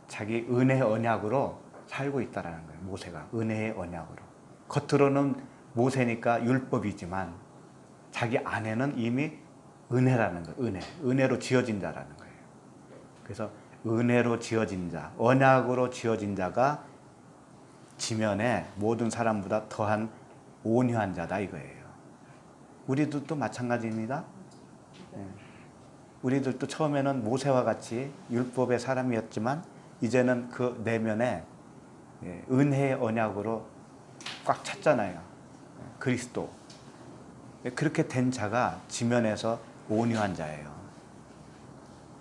Speaker 1: 자기 은혜의 언약으로 살고 있다라는 거예요. 모세가 은혜의 언약으로. 겉으로는 모세니까 율법이지만 자기 안에는 이미 은혜라는 거예요. 은혜로 지어진 자라는 거예요. 그래서 은혜로 지어진 자, 언약으로 지어진 자가 지면에 모든 사람보다 더한 온유한 자다 이거예요. 우리도 또 마찬가지입니다. 우리들도 처음에는 모세와 같이 율법의 사람이었지만 이제는 그 내면에 은혜의 언약으로 꽉 찼잖아요. 그리스도. 그렇게 된 자가 지면에서 온유한 자예요.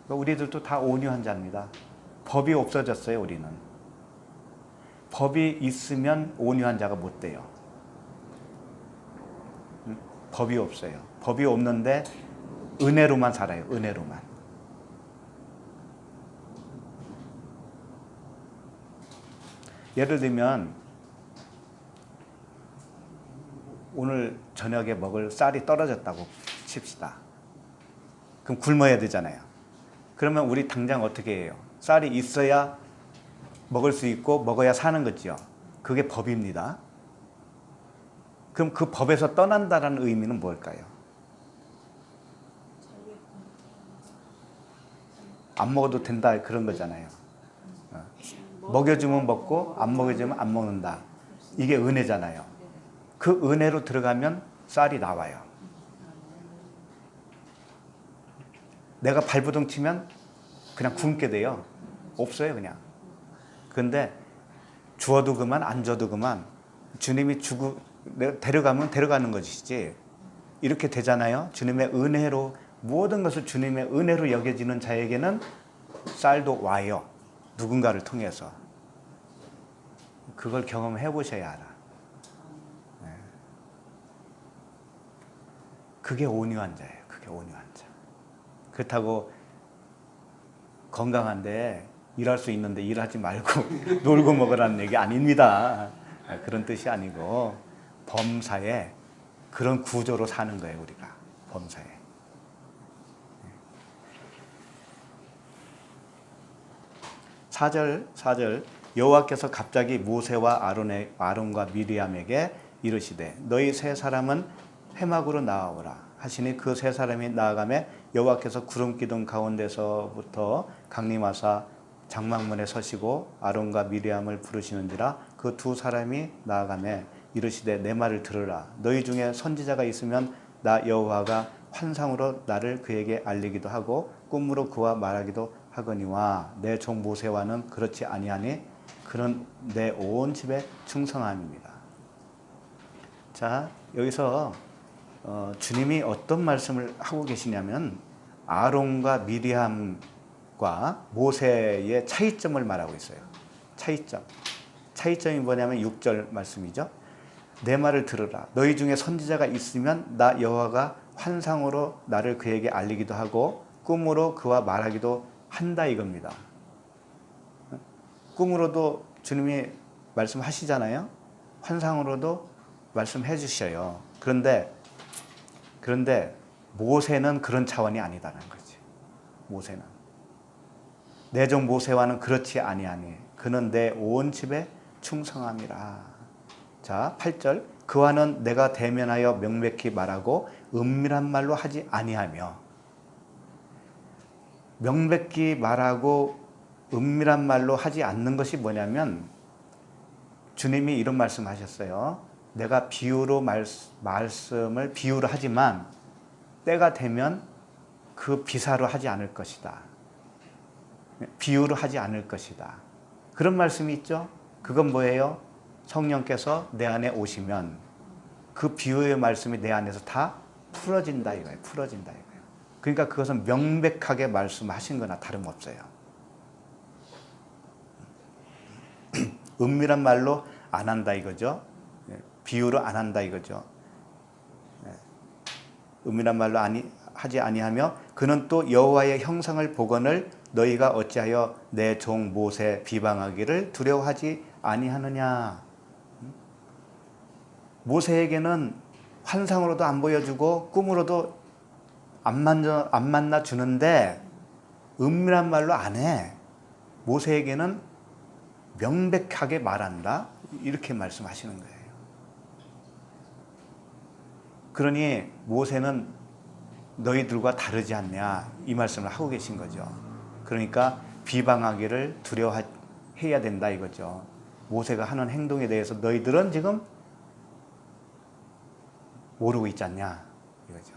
Speaker 1: 우리들도 다 온유한 자입니다. 법이 없어졌어요, 우리는. 법이 있으면 온유한 자가 못 돼요. 법이 없어요. 법이 없는데 은혜로만 살아요. 은혜로만. 예를 들면 오늘 저녁에 먹을 쌀이 떨어졌다고 칩시다. 그럼 굶어야 되잖아요. 그러면 우리 당장 어떻게 해요? 쌀이 있어야 먹을 수 있고 먹어야 사는 거죠. 그게 법입니다. 그럼 그 법에서 떠난다는 의미는 뭘까요? 안 먹어도 된다 그런 거잖아요. 먹여주면 먹고 안 먹여주면 안 먹는다. 이게 은혜잖아요. 그 은혜로 들어가면 쌀이 나와요. 내가 발버둥 치면 그냥 굶게 돼요. 없어요 그냥. 그런데 주어도 그만 안 줘도 그만 주님이 내가 데려가면 데려가는 것이지 이렇게 되잖아요. 주님의 은혜로 모든 것을 주님의 은혜로 여겨지는 자에게는 쌀도 와요. 누군가를 통해서. 그걸 경험해 보셔야 알아. 그게 온유한 자예요. 그게 온유한 자. 그렇다고 건강한데 일할 수 있는데 일하지 말고 놀고 먹으라는 얘기 아닙니다. 그런 뜻이 아니고 범사에 그런 구조로 사는 거예요. 우리가 범사에. 4절 여호와께서 갑자기 모세와 아론과 미리암에게 이르시되 너희 세 사람은 회막으로 나아오라 하시니 그 세 사람이 나아가매 여호와께서 구름 기둥 가운데서부터 강림하사 장막문에 서시고 아론과 미리암을 부르시는지라 그 두 사람이 나아가매 이르시되 내 말을 들으라 너희 중에 선지자가 있으면 나 여호와가 환상으로 나를 그에게 알리기도 하고 꿈으로 그와 말하기도 하거니와 내 종 모세와는 그렇지 아니하니 그는 내 온 집에 충성함입니다. 자, 여기서 주님이 어떤 말씀을 하고 계시냐면 아론과 미리암과 모세의 차이점을 말하고 있어요. 차이점이 뭐냐면 6절 말씀이죠. 내 말을 들으라. 너희 중에 선지자가 있으면 나 여호와가 환상으로 나를 그에게 알리기도 하고 꿈으로 그와 말하기도 한다 이겁니다. 꿈으로도 주님이 말씀하시잖아요. 환상으로도 말씀해 주셔요. 그런데 모세는 그런 차원이 아니다는 거지. 모세는 내 종 모세와는 그렇지 아니하니 그는 내 온 집에 충성함이라. 자, 8절 그와는 내가 대면하여 명백히 말하고 은밀한 말로 하지 아니하며. 명백히 말하고 은밀한 말로 하지 않는 것이 뭐냐면 주님이 이런 말씀하셨어요. 내가 비유로 말씀을 비유로 하지만 때가 되면 그 비사로 하지 않을 것이다. 비유로 하지 않을 것이다. 그런 말씀이 있죠. 그건 뭐예요? 성령께서 내 안에 오시면 그 비유의 말씀이 내 안에서 다 풀어진다 이거예요. 풀어진다 이거예요. 그러니까 그것은 명백하게 말씀하신 거나 다름없어요. 은밀한 말로 안 한다 이거죠. 비유로 안 한다 이거죠. 은밀한 말로 하지 아니하며 그는 또 여호와의 형상을 보거늘 너희가 어찌하여 내 종 모세 비방하기를 두려워하지 아니하느냐. 모세에게는 환상으로도 안 보여주고 꿈으로도 안 만나 주는데 은밀한 말로 안 해. 모세에게는 명백하게 말한다. 이렇게 말씀하시는 거예요. 그러니 모세는 너희들과 다르지 않냐 이 말씀을 하고 계신 거죠. 그러니까 비방하기를 두려워해야 된다 이거죠. 모세가 하는 행동에 대해서 너희들은 지금 모르고 있지 않냐 이거죠.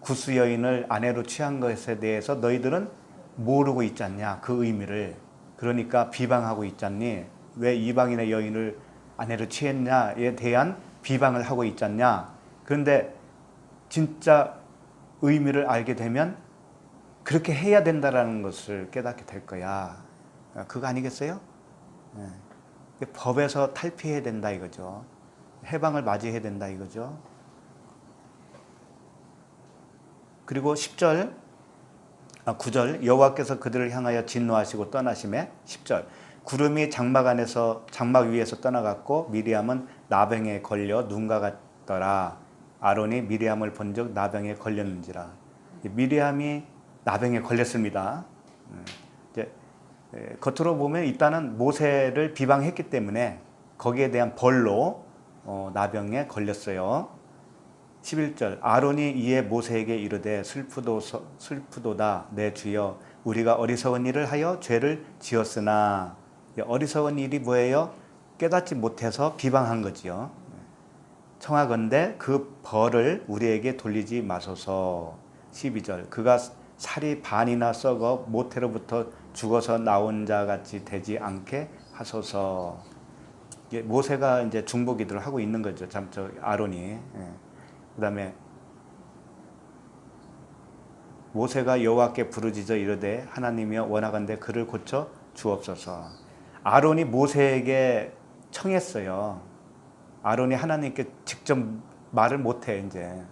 Speaker 1: 구스 여인을 아내로 취한 것에 대해서 너희들은 모르고 있지 않냐, 그 의미를. 그러니까 비방하고 있지 않니? 왜 이방인의 여인을 아내로 취했냐에 대한 비방을 하고 있지 않냐. 그런데 진짜 의미를 알게 되면 그렇게 해야 된다는 것을 깨닫게 될 거야. 그거 아니겠어요? 법에서 탈피해야 된다 이거죠. 해방을 맞이해야 된다 이거죠. 그리고 10절, 9절 여호와께서 그들을 향하여 진노하시고 떠나심에 10절 구름이 장막 위에서 떠나갔고 미리암은 나병에 걸려 눈과 같더라. 아론이 미리암을 본즉 나병에 걸렸는지라. 미리암이 나병에 걸렸습니다. 이제 겉으로 보면 일단은 모세를 비방했기 때문에 거기에 대한 벌로 나병에 걸렸어요. 11절 아론이 이에 모세에게 이르되 슬프도다 내 주여 우리가 어리석은 일을 하여 죄를 지었으나. 어리석은 일이 뭐예요? 깨닫지 못해서 비방한 거지요. 청하건대 그 벌을 우리에게 돌리지 마소서. 12절 그가 살이 반이나 썩어 모태로부터 죽어서 나온 자 같이 되지 않게 하소서. 모세가 이제 중보기도를 하고 있는 거죠. 아론이. 그다음에 모세가 여호와께 부르짖어 이르되 하나님이여 원하건대 그를 고쳐 주옵소서. 아론이 모세에게 청했어요. 아론이 하나님께 직접 말을 못해 이제.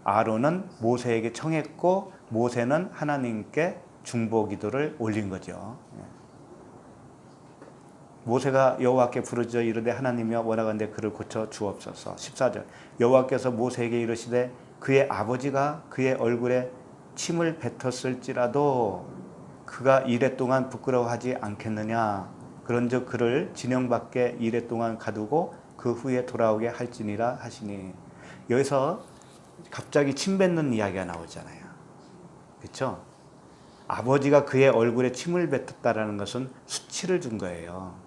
Speaker 1: 아론은 모세에게 청했고 모세는 하나님께 중보기도를 올린 거죠. 모세가 여호와께 부르짖어 이르되 하나님이여 원하건대 그를 고쳐 주옵소서. 14절 여호와께서 모세에게 이르시되 그의 아버지가 그의 얼굴에 침을 뱉었을지라도 그가 이레 동안 부끄러워하지 않겠느냐. 그런즉 그를 진영 밖에 이레 동안 가두고 그 후에 돌아오게 할지니라 하시니. 여기서 갑자기 침 뱉는 이야기가 나오잖아요. 그렇죠? 아버지가 그의 얼굴에 침을 뱉었다라는 것은 수치를 준 거예요.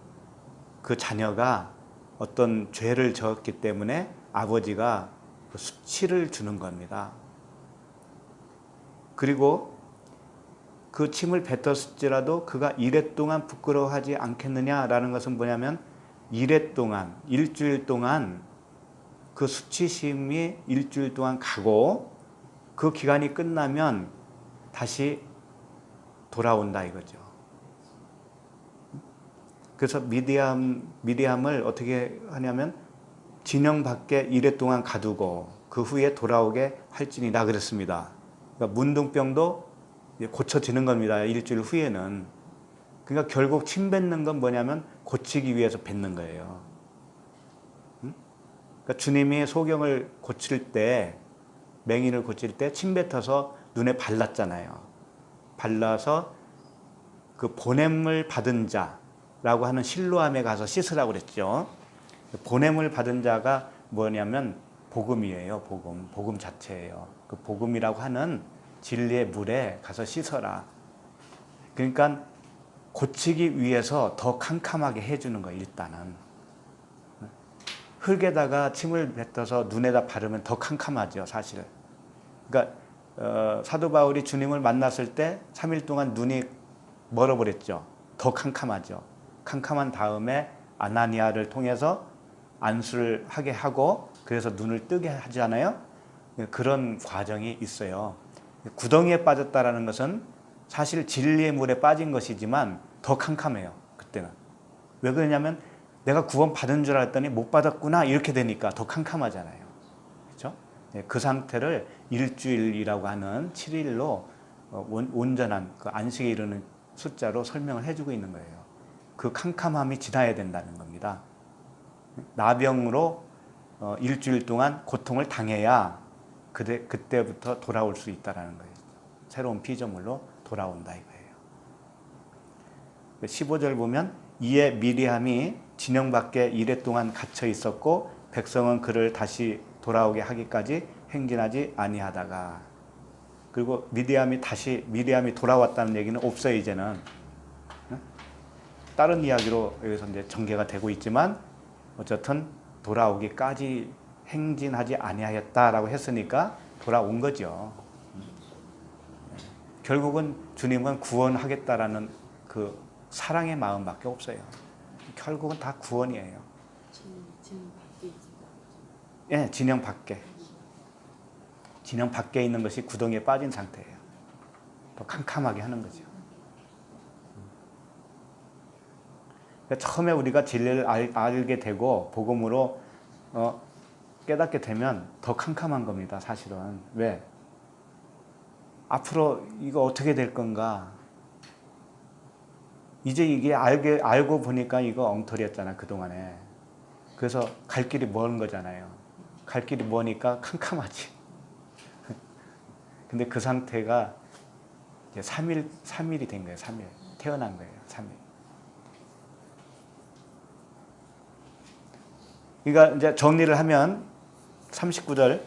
Speaker 1: 그 자녀가 어떤 죄를 저었기 때문에 아버지가 그 수치를 주는 겁니다. 그리고 그 침을 뱉었을지라도 그가 이레 동안 부끄러워하지 않겠느냐라는 것은 뭐냐면 이레 동안, 일주일 동안 그 수치심이 일주일 동안 가고 그 기간이 끝나면 다시 돌아온다 이거죠. 그래서 미리암을 어떻게 하냐면 진영 밖에 이레 동안 가두고 그 후에 돌아오게 할지니라 그랬습니다. 그러니까 문둥병도 고쳐지는 겁니다. 일주일 후에는. 그러니까 결국 침 뱉는 건 뭐냐면 고치기 위해서 뱉는 거예요. 그러니까 주님이 소경을 고칠 때, 맹인을 고칠 때 침 뱉어서 눈에 발랐잖아요. 발라서 그 보냄을 받은 자라고 하는 실로암에 가서 씻으라고 그랬죠. 보냄을 받은 자가 뭐냐면 복음이에요. 복음 자체예요. 그 복음이라고 하는 진리의 물에 가서 씻어라. 그러니까 고치기 위해서 더 캄캄하게 해주는 거예요. 일단은 흙에다가 침을 뱉어서 눈에다 바르면 더 캄캄하죠. 사실. 그러니까 사도 바울이 주님을 만났을 때 3일 동안 눈이 멀어버렸죠. 더 캄캄하죠. 캄캄한 다음에 아나니아를 통해서 안수를 하게 하고 그래서 눈을 뜨게 하잖아요. 그런 과정이 있어요. 구덩이에 빠졌다라는 것은 사실 진리의 물에 빠진 것이지만 더 캄캄해요. 그때는. 왜 그러냐면 내가 구원 받은 줄 알았더니 못 받았구나 이렇게 되니까 더 캄캄하잖아요. 그렇죠? 그 상태를 일주일이라고 하는 7일로 온전한 그 안식에 이르는 숫자로 설명을 해주고 있는 거예요. 그 캄캄함이 지나야 된다는 겁니다. 나병으로 일주일 동안 고통을 당해야 그때부터 돌아올 수 있다는 거예요. 새로운 피조물로 돌아온다 이거예요. 15절 보면 이에 미리암이 진영 밖에 이레 동안 갇혀 있었고 백성은 그를 다시 돌아오게 하기까지 행진하지 아니하다가. 그리고 미리암이 돌아왔다는 얘기는 없어요. 이제는 다른 이야기로 여기서 이제 전개가 되고 있지만 어쨌든 돌아오기까지 행진하지 아니하였다라고 했으니까 돌아온 거죠. 결국은 주님은 구원하겠다라는 그 사랑의 마음밖에 없어요. 결국은 다 구원이에요.
Speaker 2: 진영 밖에 있습니다.
Speaker 1: 예, 진영 밖에. 진영 밖에 있는 것이 구덩이에 빠진 상태예요. 더 캄캄하게 하는 거죠. 그러니까 처음에 우리가 진리를 알게 되고 복음으로 깨닫게 되면 더 캄캄한 겁니다. 사실은. 왜? 앞으로 이거 어떻게 될 건가? 이제 이게 알고 보니까 이거 엉터리였잖아, 그동안에. 그래서 갈 길이 먼 거잖아요. 갈 길이 머니까 캄캄하지. 근데 그 상태가 이제 3일이 된 거예요. 3일. 태어난 거예요. 3일. 그러니까 이제 정리를 하면 39절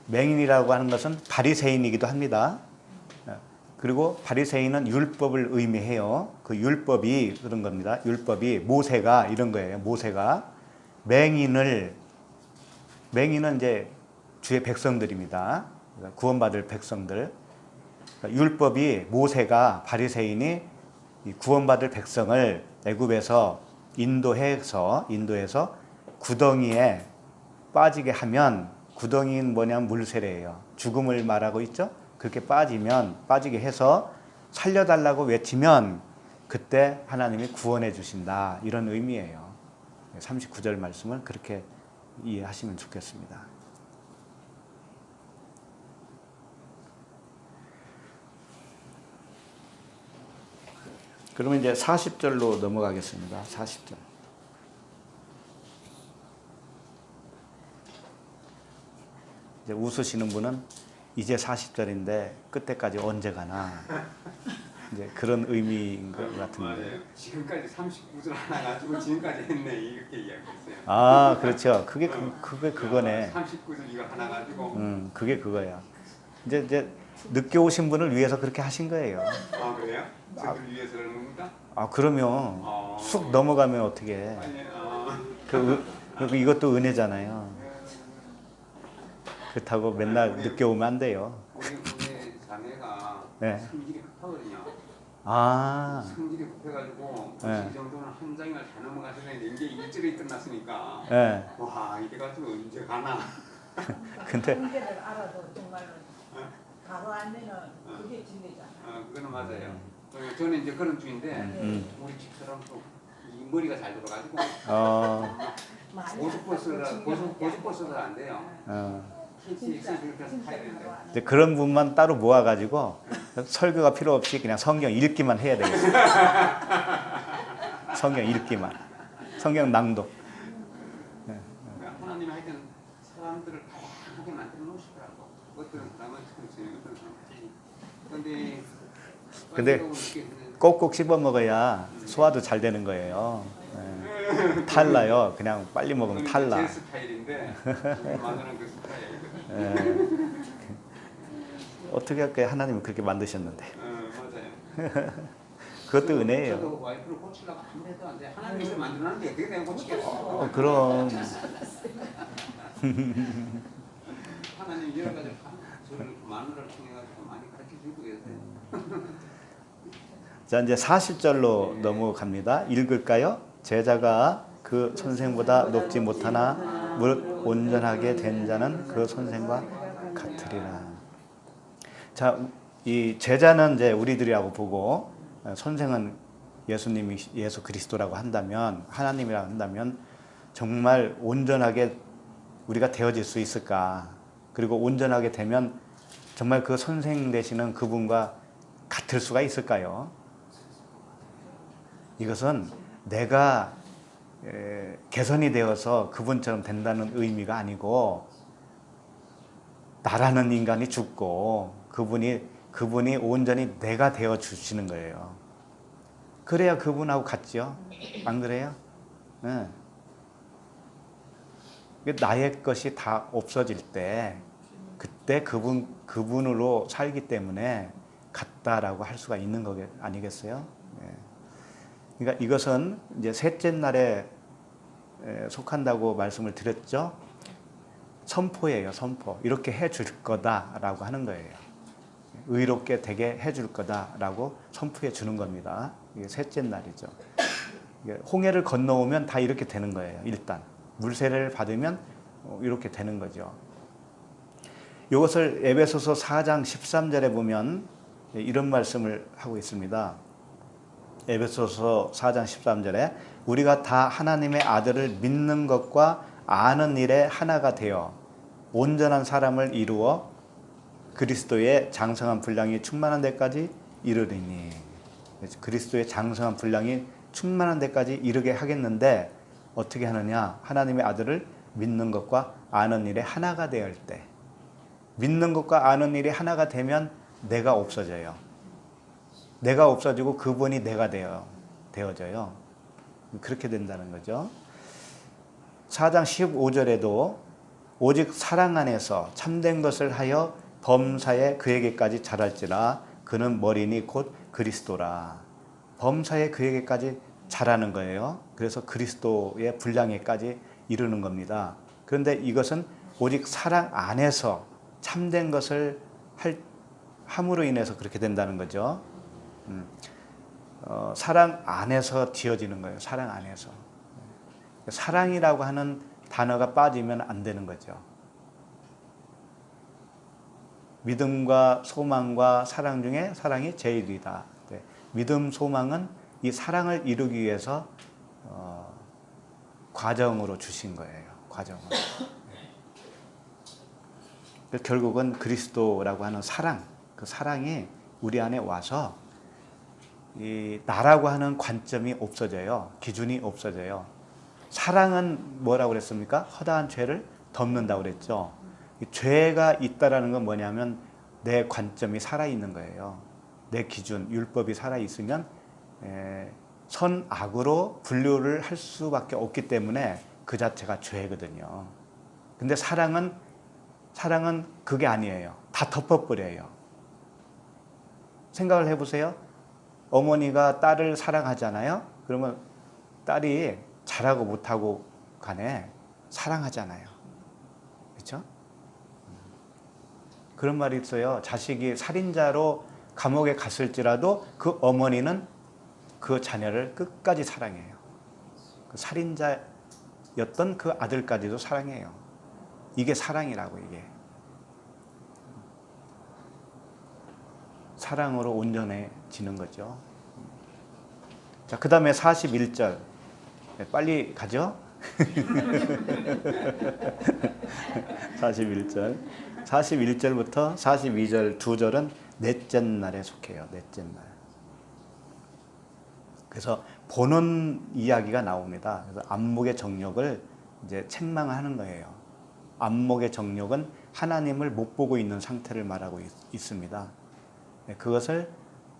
Speaker 1: 맹인이라고 하는 것은 바리새인이기도 합니다. 그리고 바리새인은 율법을 의미해요. 그 율법이 그런 겁니다. 율법이 모세가 이런 거예요. 모세가 맹인은 이제 주의 백성들입니다. 구원받을 백성들. 그러니까 율법이 모세가 바리새인이 구원받을 백성을 애굽에서 인도해서 구덩이에 빠지게 하면 구덩이는 뭐냐면 물세례예요. 죽음을 말하고 있죠. 그렇게 빠지게 해서 살려달라고 외치면 그때 하나님이 구원해 주신다. 이런 의미예요. 39절 말씀을 그렇게 이해하시면 좋겠습니다. 그러면 이제 40절로 넘어가겠습니다. 40절. 이제 웃으시는 분은 이제 40절인데 끝에까지 언제 가나 이제 그런 의미인 것 같은데.
Speaker 3: 맞아요. 지금까지 39절 하나 가지고 지금까지 했네 이렇게 이야기했어요.
Speaker 1: 아, 그렇죠. 그게 그거네.
Speaker 3: 39절 이거 하나 가지고.
Speaker 1: 그게 그거야. 이제 늦게 오신 분을 위해서 그렇게 하신 거예요.
Speaker 3: 아 그래요? 저를 위해서 그러는 겁니까?
Speaker 1: 아, 그러면 쑥 넘어가면 어떻게?
Speaker 3: 아니,
Speaker 1: 이것도 은혜잖아요. 그렇다고 맨날 늦게 오면 안 돼요.
Speaker 3: 우리 자매가
Speaker 1: 네.
Speaker 3: 성질이 급하거든요.
Speaker 1: 아,
Speaker 3: 성질이 급해가지고
Speaker 1: 네.
Speaker 3: 이 정도는 한 장을 다 넘어가시는데 이제 일주일이 끝났으니까
Speaker 1: 예.
Speaker 3: 와 이래가지고 언제 가나.
Speaker 1: 근데
Speaker 4: 문제를 알아도 정말로 바로 알면은 그게 진리잖아.
Speaker 3: 그거는 맞아요. 저는 이제 그런 주인데 우리 집사람 또 이 머리가 잘 돌아가지고 고속버스도 안 돼요. 그렇게 스타일인데.
Speaker 1: 이제 그런 분만 따로 모아가지고 설교가 필요 없이 그냥 성경 읽기만 해야 되겠어요. 성경 읽기만. 성경 낭독.
Speaker 3: 하나님 하여튼 사람들을 다양하게 만들어 놓으시더라고. 어떤 사람은 참 어떤 사람은
Speaker 1: 근데 꼭꼭 씹어 먹어야 소화도 잘 되는 거예요. 예. 탈라요. 그냥 빨리 먹으면 탈라.
Speaker 3: 제 스타일인데 만드는 그 스타일이거든.
Speaker 1: 예. 어떻게 할까요? 하나님은 그렇게 만드셨는데.
Speaker 3: 맞아요.
Speaker 1: 그것도 은혜예요.
Speaker 3: 저도 와이프를 고치려고 아무리 해도 안 돼. 하나님이 만들었는데 어떻게 내가 고치겠어?
Speaker 1: 그럼.
Speaker 3: 하나님 여러 가지 저를 마누라를 통해 가지고 많이 가르쳐 주고 계세요.
Speaker 1: 자, 이제 40절로 넘어갑니다. 읽을까요? 제자가 그 선생보다 높지 못하나 무릇 온전하게 된 자는 그 선생과 같으리라. 자, 이 제자는 이제 우리들이라고 보고 선생은 예수님이 예수 그리스도라고 한다면 하나님이라고 한다면 정말 온전하게 우리가 되어질 수 있을까? 그리고 온전하게 되면 정말 그 선생 되시는 그분과 같을 수가 있을까요? 이것은 내가 개선이 되어서 그분처럼 된다는 의미가 아니고 나라는 인간이 죽고 그분이 온전히 내가 되어 주시는 거예요. 그래야 그분하고 같죠. 안 그래요? 네. 나의 것이 다 없어질 때 그때 그분으로 살기 때문에 같다라고 할 수가 있는 거 아니겠어요? 네. 그러니까 이것은 이제 셋째 날에 속한다고 말씀을 드렸죠. 선포예요, 선포. 이렇게 해줄 거다라고 하는 거예요. 의롭게 되게 해줄 거다라고 선포해 주는 겁니다. 이게 셋째 날이죠. 홍해를 건너오면 다 이렇게 되는 거예요. 일단 물세례를 받으면 이렇게 되는 거죠. 이것을 에베소서 4장 13절에 보면 이런 말씀을 하고 있습니다. 에베소서 4장 13절에 우리가 다 하나님의 아들을 믿는 것과 아는 일에 하나가 되어 온전한 사람을 이루어 그리스도의 장성한 분량이 충만한 데까지 이르리니. 그리스도의 장성한 분량이 충만한 데까지 이르게 하겠는데 어떻게 하느냐? 하나님의 아들을 믿는 것과 아는 일에 하나가 되어 때. 믿는 것과 아는 일이 하나가 되면 내가 없어져요. 내가 없어지고 그분이 내가 되어져요. 그렇게 된다는 거죠. 4장 15절에도 오직 사랑 안에서 참된 것을 하여 범사에 그에게까지 자랄지라 그는 머리니 곧 그리스도라. 범사에 그에게까지 자라는 거예요. 그래서 그리스도의 분량에까지 이르는 겁니다. 그런데 이것은 오직 사랑 안에서 참된 것을 함으로 인해서 그렇게 된다는 거죠. 사랑 안에서 지어지는 거예요. 사랑 안에서. 사랑이라고 하는 단어가 빠지면 안 되는 거죠. 믿음과 소망과 사랑 중에 사랑이 제일이다. 믿음, 소망은 이 사랑을 이루기 위해서 과정으로 주신 거예요. 과정으로. 결국은 그리스도라고 하는 사랑, 그 사랑이 우리 안에 와서 이 나라고 하는 관점이 없어져요. 기준이 없어져요. 사랑은 뭐라고 그랬습니까? 허다한 죄를 덮는다고 그랬죠. 이 죄가 있다라는 건 뭐냐면 내 관점이 살아있는 거예요. 내 기준, 율법이 살아있으면 선악으로 분류를 할 수밖에 없기 때문에 그 자체가 죄거든요. 근데 사랑은 그게 아니에요. 다 덮어버려요. 생각을 해보세요. 어머니가 딸을 사랑하잖아요. 그러면 딸이 잘하고 못하고 간에 사랑하잖아요. 그렇죠? 그런 말이 있어요. 자식이 살인자로 감옥에 갔을지라도 그 어머니는 그 자녀를 끝까지 사랑해요. 그 살인자였던 그 아들까지도 사랑해요. 이게 사랑이라고, 이게. 사랑으로 온전해지는 거죠. 자, 그 다음에 41절. 빨리 가죠? 41절. 41절부터 42절 두 절은 넷째 날에 속해요. 넷째 날. 그래서 보는 이야기가 나옵니다. 그래서 안목의 정욕을 이제 책망하는 거예요. 안목의 정욕은 하나님을 못 보고 있는 상태를 말하고 있습니다. 그것을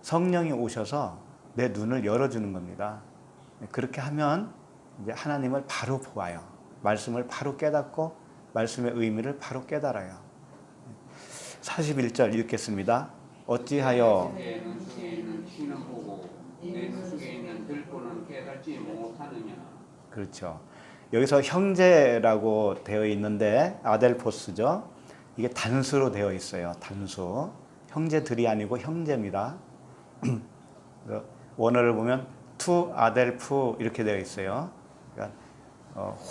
Speaker 1: 성령이 오셔서 내 눈을 열어주는 겁니다. 그렇게 하면 이제 하나님을 바로 보아요. 말씀을 바로 깨닫고 말씀의 의미를 바로 깨달아요. 41절 읽겠습니다. 어찌하여
Speaker 3: 내 눈 속에 있는 티는 보고 내 눈 속에 있는 들보는 깨닫지 못하느냐.
Speaker 1: 그렇죠. 여기서 형제라고 되어 있는데 아델포스죠. 이게 단수로 되어 있어요. 단수. 형제들이 아니고 형제입니다. 원어를 보면 투 아델프 이렇게 되어 있어요. 그러니까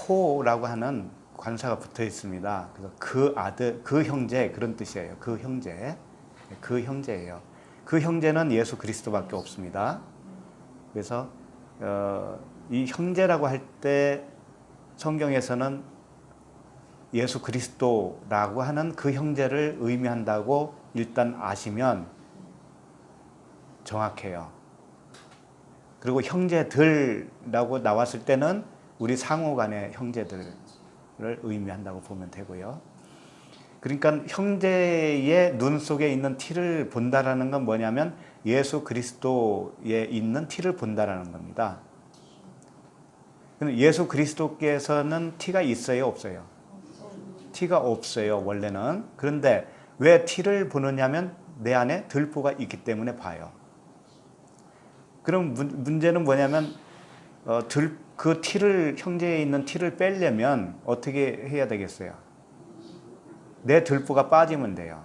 Speaker 1: 호라고 하는 관사가 붙어 있습니다. 그래서 그 아들, 그 형제 그런 뜻이에요. 그 형제, 그 형제예요. 그 형제는 예수 그리스도밖에 없습니다. 그래서 이 형제라고 할 때 성경에서는 예수 그리스도라고 하는 그 형제를 의미한다고 일단 아시면 정확해요. 그리고 형제들라고 나왔을 때는 우리 상호 간의 형제들을 의미한다고 보면 되고요. 그러니까 형제의 눈 속에 있는 티를 본다라는 건 뭐냐면 예수 그리스도에 있는 티를 본다라는 겁니다. 예수 그리스도께서는 티가 있어요, 없어요? 티가 없어요, 원래는. 그런데 왜 티를 보느냐면 내 안에 들보가 있기 때문에 봐요. 그럼 문제는 뭐냐면 그 티를, 형제에 있는 티를 빼려면 어떻게 해야 되겠어요? 내 들보가 빠지면 돼요.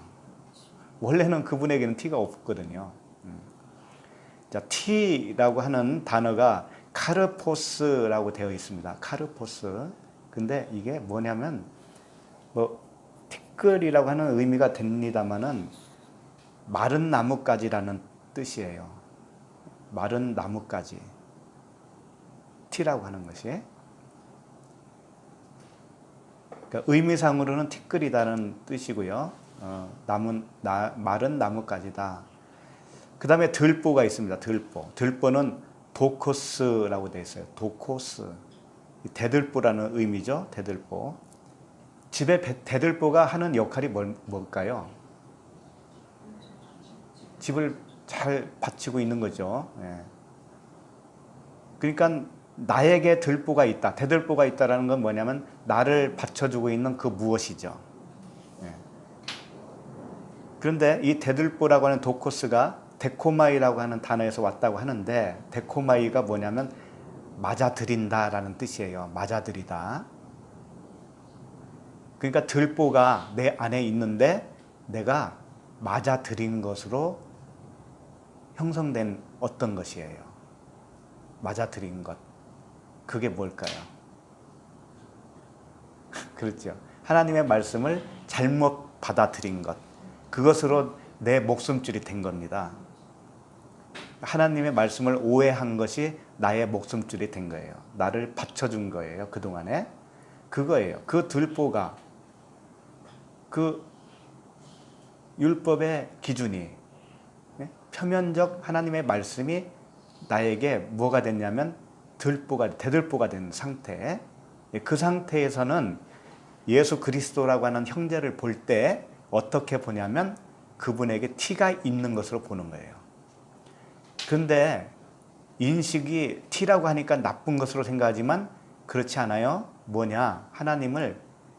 Speaker 1: 원래는 그분에게는 티가 없거든요. 자, 티라고 하는 단어가 카르포스라고 되어 있습니다. 카르포스. 근데 이게 뭐냐면 뭐 티끌이라고 하는 의미가 됩니다만은 마른 나뭇가지라는 뜻이에요. 마른 나뭇가지. 티라고 하는 것이. 그러니까 의미상으로는 티끌이다는 뜻이고요. 마른 나뭇가지다. 그 다음에 들보가 있습니다. 들보. 들보는 도코스라고 되어 있어요. 도코스. 대들보라는 의미죠. 대들보. 집에 대들보가 하는 역할이 뭘까요? 집을 잘 받치고 있는 거죠. 예. 그러니까 나에게 들보가 있다. 대들보가 있다라는 건 뭐냐면 나를 받쳐주고 있는 그 무엇이죠. 예. 그런데 이 대들보라고 하는 도코스가 데코마이라고 하는 단어에서 왔다고 하는데 데코마이가 뭐냐면 맞아들인다라는 뜻이에요. 맞아들이다. 그러니까 들보가 내 안에 있는데 내가 맞아들인 것으로 형성된 어떤 것이에요. 맞아들인 것. 그게 뭘까요? 그렇죠. 하나님의 말씀을 잘못 받아들인 것. 그것으로 내 목숨줄이 된 겁니다. 하나님의 말씀을 오해한 것이 나의 목숨줄이 된 거예요. 나를 받쳐준 거예요. 그동안에. 그거예요. 그 들보가 그 율법의 기준이 표면적 하나님의 말씀이 나에게 뭐가 됐냐면 대들보가 된 상태. 그 상태에서는 예수 그리스도라고 하는 형제를 볼 때 어떻게 보냐면 그분에게 티가 있는 것으로 보는 거예요. 그런데 인식이 티라고 하니까 나쁜 것으로 생각하지만 그렇지 않아요. 뭐냐?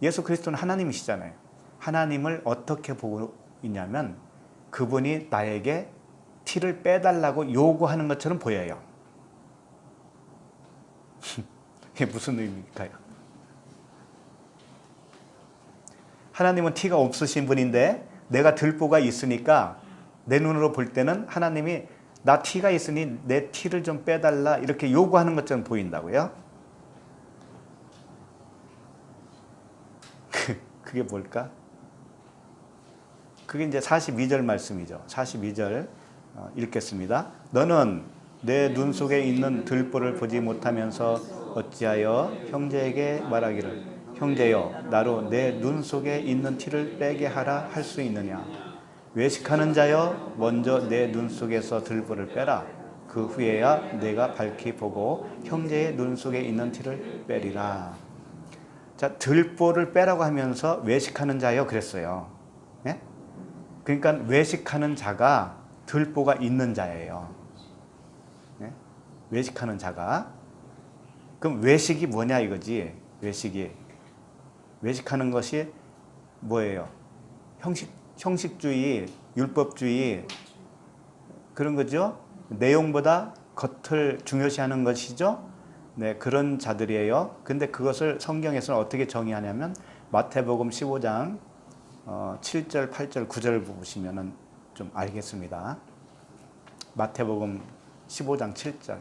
Speaker 1: 예수 그리스도는 하나님이시잖아요. 하나님을 어떻게 보고 있냐면 그분이 나에게 티를 빼달라고 요구하는 것처럼 보여요. 이게 무슨 의미일까요? 하나님은 티가 없으신 분인데 내가 들보가 있으니까 내 눈으로 볼 때는 하나님이 나 티가 있으니 내 티를 좀 빼달라 이렇게 요구하는 것처럼 보인다고요? 그게 뭘까? 그게 이제 42절 말씀이죠. 42절 읽겠습니다. 너는 내 눈 속에 있는 들보를 보지 못하면서 어찌하여 형제에게 말하기를 형제여 나로 내 눈 속에 있는 티를 빼게 하라 할 수 있느냐. 외식하는 자여 먼저 내 눈 속에서 들보를 빼라. 그 후에야 내가 밝히 보고 형제의 눈 속에 있는 티를 빼리라. 자, 들보를 빼라고 하면서 외식하는 자여 그랬어요. 네? 그러니까 외식하는 자가 들보가 있는 자예요. 네? 외식하는 자가. 그럼 외식이 뭐냐 이거지. 외식하는 것이 뭐예요? 형식주의, 율법주의 그런 거죠. 내용보다 겉을 중요시하는 것이죠. 네, 그런 자들이에요. 근데 그것을 성경에서는 어떻게 정의하냐면 마태복음 15장 7절, 8절, 9절을 보시면은 좀 알겠습니다. 마태복음 15장 7절.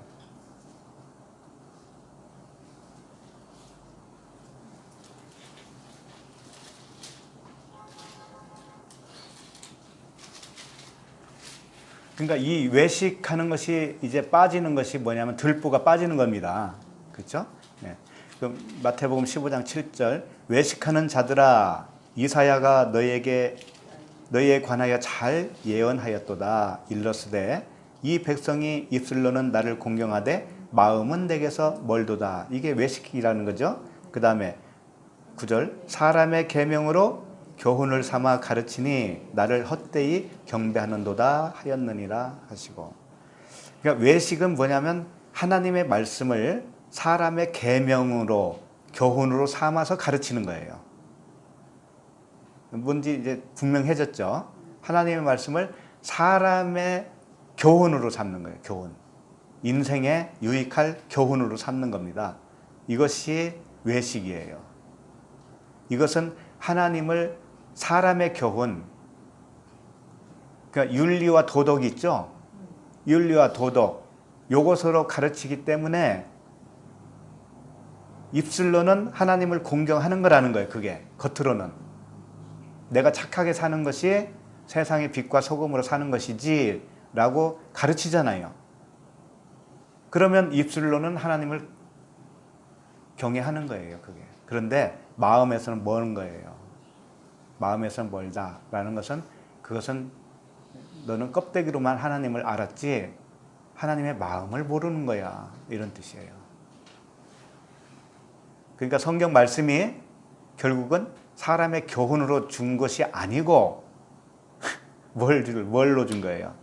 Speaker 1: 그러니까 이 외식하는 것이 이제 빠지는 것이 뭐냐면 들보가 빠지는 겁니다. 그렇죠? 네. 그럼 마태복음 15장 7절 외식하는 자들아 이사야가 너희에 관하여 잘 예언하였도다. 일러스되 이 백성이 입술로는 나를 공경하되 마음은 내게서 멀도다. 이게 외식이라는 거죠. 그 다음에 9절 사람의 계명으로 교훈을 삼아 가르치니 나를 헛되이 경배하는도다 하였느니라 하시고. 그러니까 외식은 뭐냐면 하나님의 말씀을 사람의 계명으로 교훈으로 삼아서 가르치는 거예요. 뭔지 이제 분명해졌죠. 하나님의 말씀을 사람의 교훈으로 삼는 거예요. 교훈. 인생에 유익할 교훈으로 삼는 겁니다. 이것이 외식이에요. 이것은 하나님을 사람의 교훈, 그러니까 윤리와 도덕이 있죠. 윤리와 도덕, 요것으로 가르치기 때문에 입술로는 하나님을 공경하는 거라는 거예요. 그게 겉으로는 내가 착하게 사는 것이 세상의 빛과 소금으로 사는 것이지 라고 가르치잖아요. 그러면 입술로는 하나님을 경외하는 거예요. 그게. 그런데 마음에서는 먼 거예요. 마음에서는 멀다라는 것은, 그것은 너는 껍데기로만 하나님을 알았지 하나님의 마음을 모르는 거야, 이런 뜻이에요. 그러니까 성경 말씀이 결국은 사람의 교훈으로 준 것이 아니고 뭘로 준 거예요?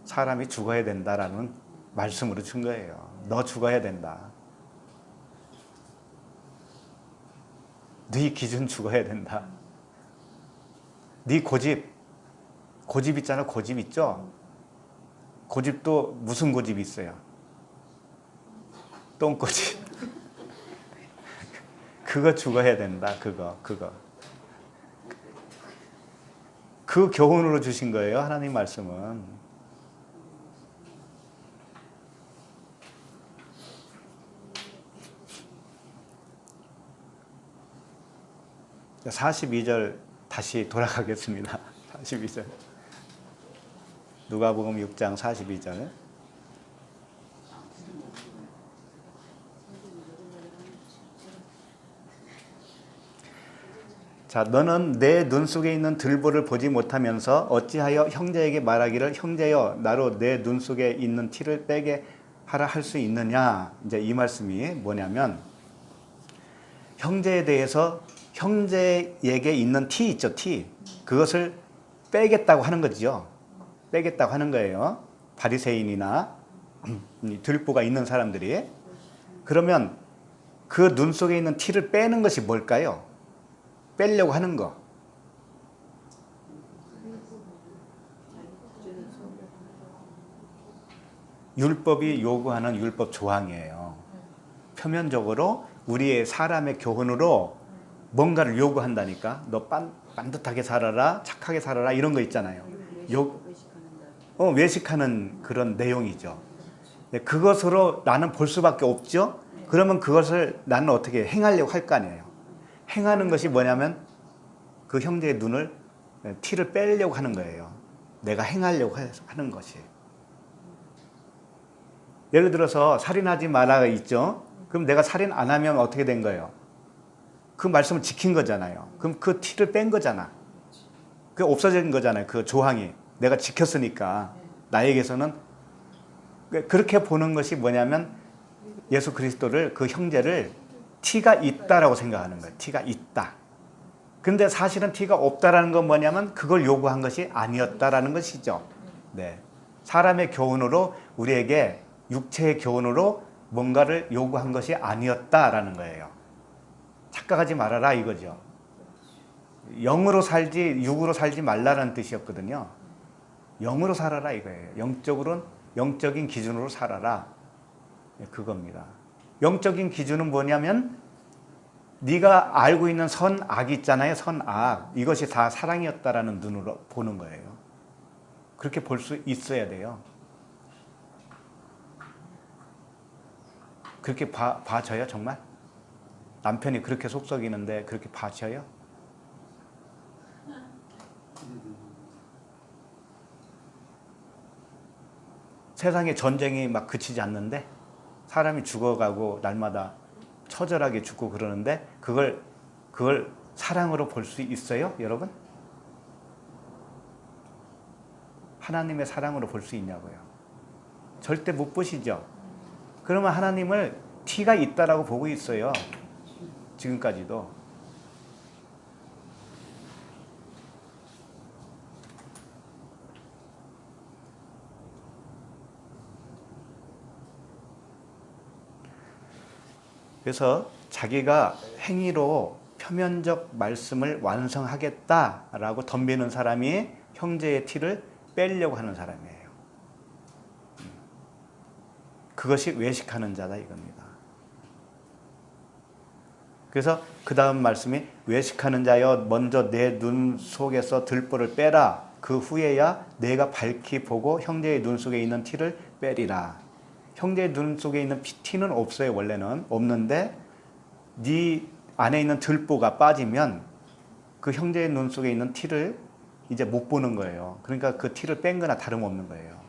Speaker 1: 사람이 죽어야 된다라는 말씀으로 준 거예요. 너 죽어야 된다. 네 기준 죽어야 된다. 네 고집 있잖아. 고집 있죠? 고집도 무슨 고집이 있어요? 똥고집. 그거 죽어야 된다. 그거. 그 교훈으로 주신 거예요. 하나님 말씀은. 42절 다시 돌아가겠습니다. 42절. 누가복음 6장 42절. 자, 너는 내 눈 속에 있는 들보를 보지 못하면서 어찌하여 형제에게 말하기를 형제여 나로 내 눈 속에 있는 티를 빼게 하라 할 수 있느냐. 이제 이 말씀이 뭐냐면 형제에 대해서 형제에게 있는 티 있죠, 티. 그것을 빼겠다고 하는 거죠. 빼겠다고 하는 거예요. 바리새인이나 들보가 있는 사람들이. 그러면 그 눈 속에 있는 티를 빼는 것이 뭘까요? 빼려고 하는 거. 율법이 요구하는 율법 조항이에요. 표면적으로 우리의 사람의 교훈으로 뭔가를 요구한다니까. 너 반듯하게 살아라, 착하게 살아라, 이런 거 있잖아요. 외식하는 그런 내용이죠. 그것으로 나는 볼 수밖에 없죠. 그러면 그것을 나는 어떻게 행하려고 할 거 아니에요. 행하는 것이 뭐냐면 그 형제의 눈을, 티를 빼려고 하는 거예요. 내가 행하려고 하는 것이. 예를 들어서 살인하지 마라 있죠. 그럼 내가 살인 안 하면 어떻게 된 거예요? 그 말씀을 지킨 거잖아요. 그럼 그 티를 뺀 거잖아. 그게 없어진 거잖아요. 그 조항이. 내가 지켰으니까. 나에게서는. 그렇게 보는 것이 뭐냐면 예수 그리스도를, 그 형제를 티가 있다라고 생각하는 거예요. 티가 있다. 근데 사실은 티가 없다라는 건 뭐냐면 그걸 요구한 것이 아니었다라는 것이죠. 네. 사람의 교훈으로, 우리에게 육체의 교훈으로 뭔가를 요구한 것이 아니었다라는 거예요. 착각하지 말아라 이거죠. 영으로 살지 육으로 살지 말라는 뜻이었거든요. 영으로 살아라 이거예요. 영적인 기준으로 살아라. 그겁니다. 영적인 기준은 뭐냐면 네가 알고 있는 선악 있잖아요. 선악. 이것이 다 사랑이었다라는 눈으로 보는 거예요. 그렇게 볼 수 있어야 돼요. 그렇게 봐줘요 정말? 남편이 그렇게 속썩이는데 그렇게 봐줘요? 세상에 전쟁이 막 그치지 않는데 사람이 죽어가고 날마다 처절하게 죽고 그러는데 그걸 사랑으로 볼 수 있어요, 여러분? 하나님의 사랑으로 볼 수 있냐고요? 절대 못 보시죠? 그러면 하나님을 티가 있다라고 보고 있어요. 지금까지도. 그래서 자기가 행위로 표면적 말씀을 완성하겠다라고 덤비는 사람이 형제의 티를 빼려고 하는 사람이에요. 그것이 외식하는 자다 이겁니다. 그래서 그 다음 말씀이 외식하는 자여 먼저 내 눈 속에서 들보를 빼라. 그 후에야 내가 밝히 보고 형제의 눈 속에 있는 티를 빼리라. 형제의 눈 속에 있는 티는 없어요. 원래는 없는데 네 안에 있는 들보가 빠지면 그 형제의 눈 속에 있는 티를 이제 못 보는 거예요. 그러니까 그 티를 뺀 거나 다름없는 거예요.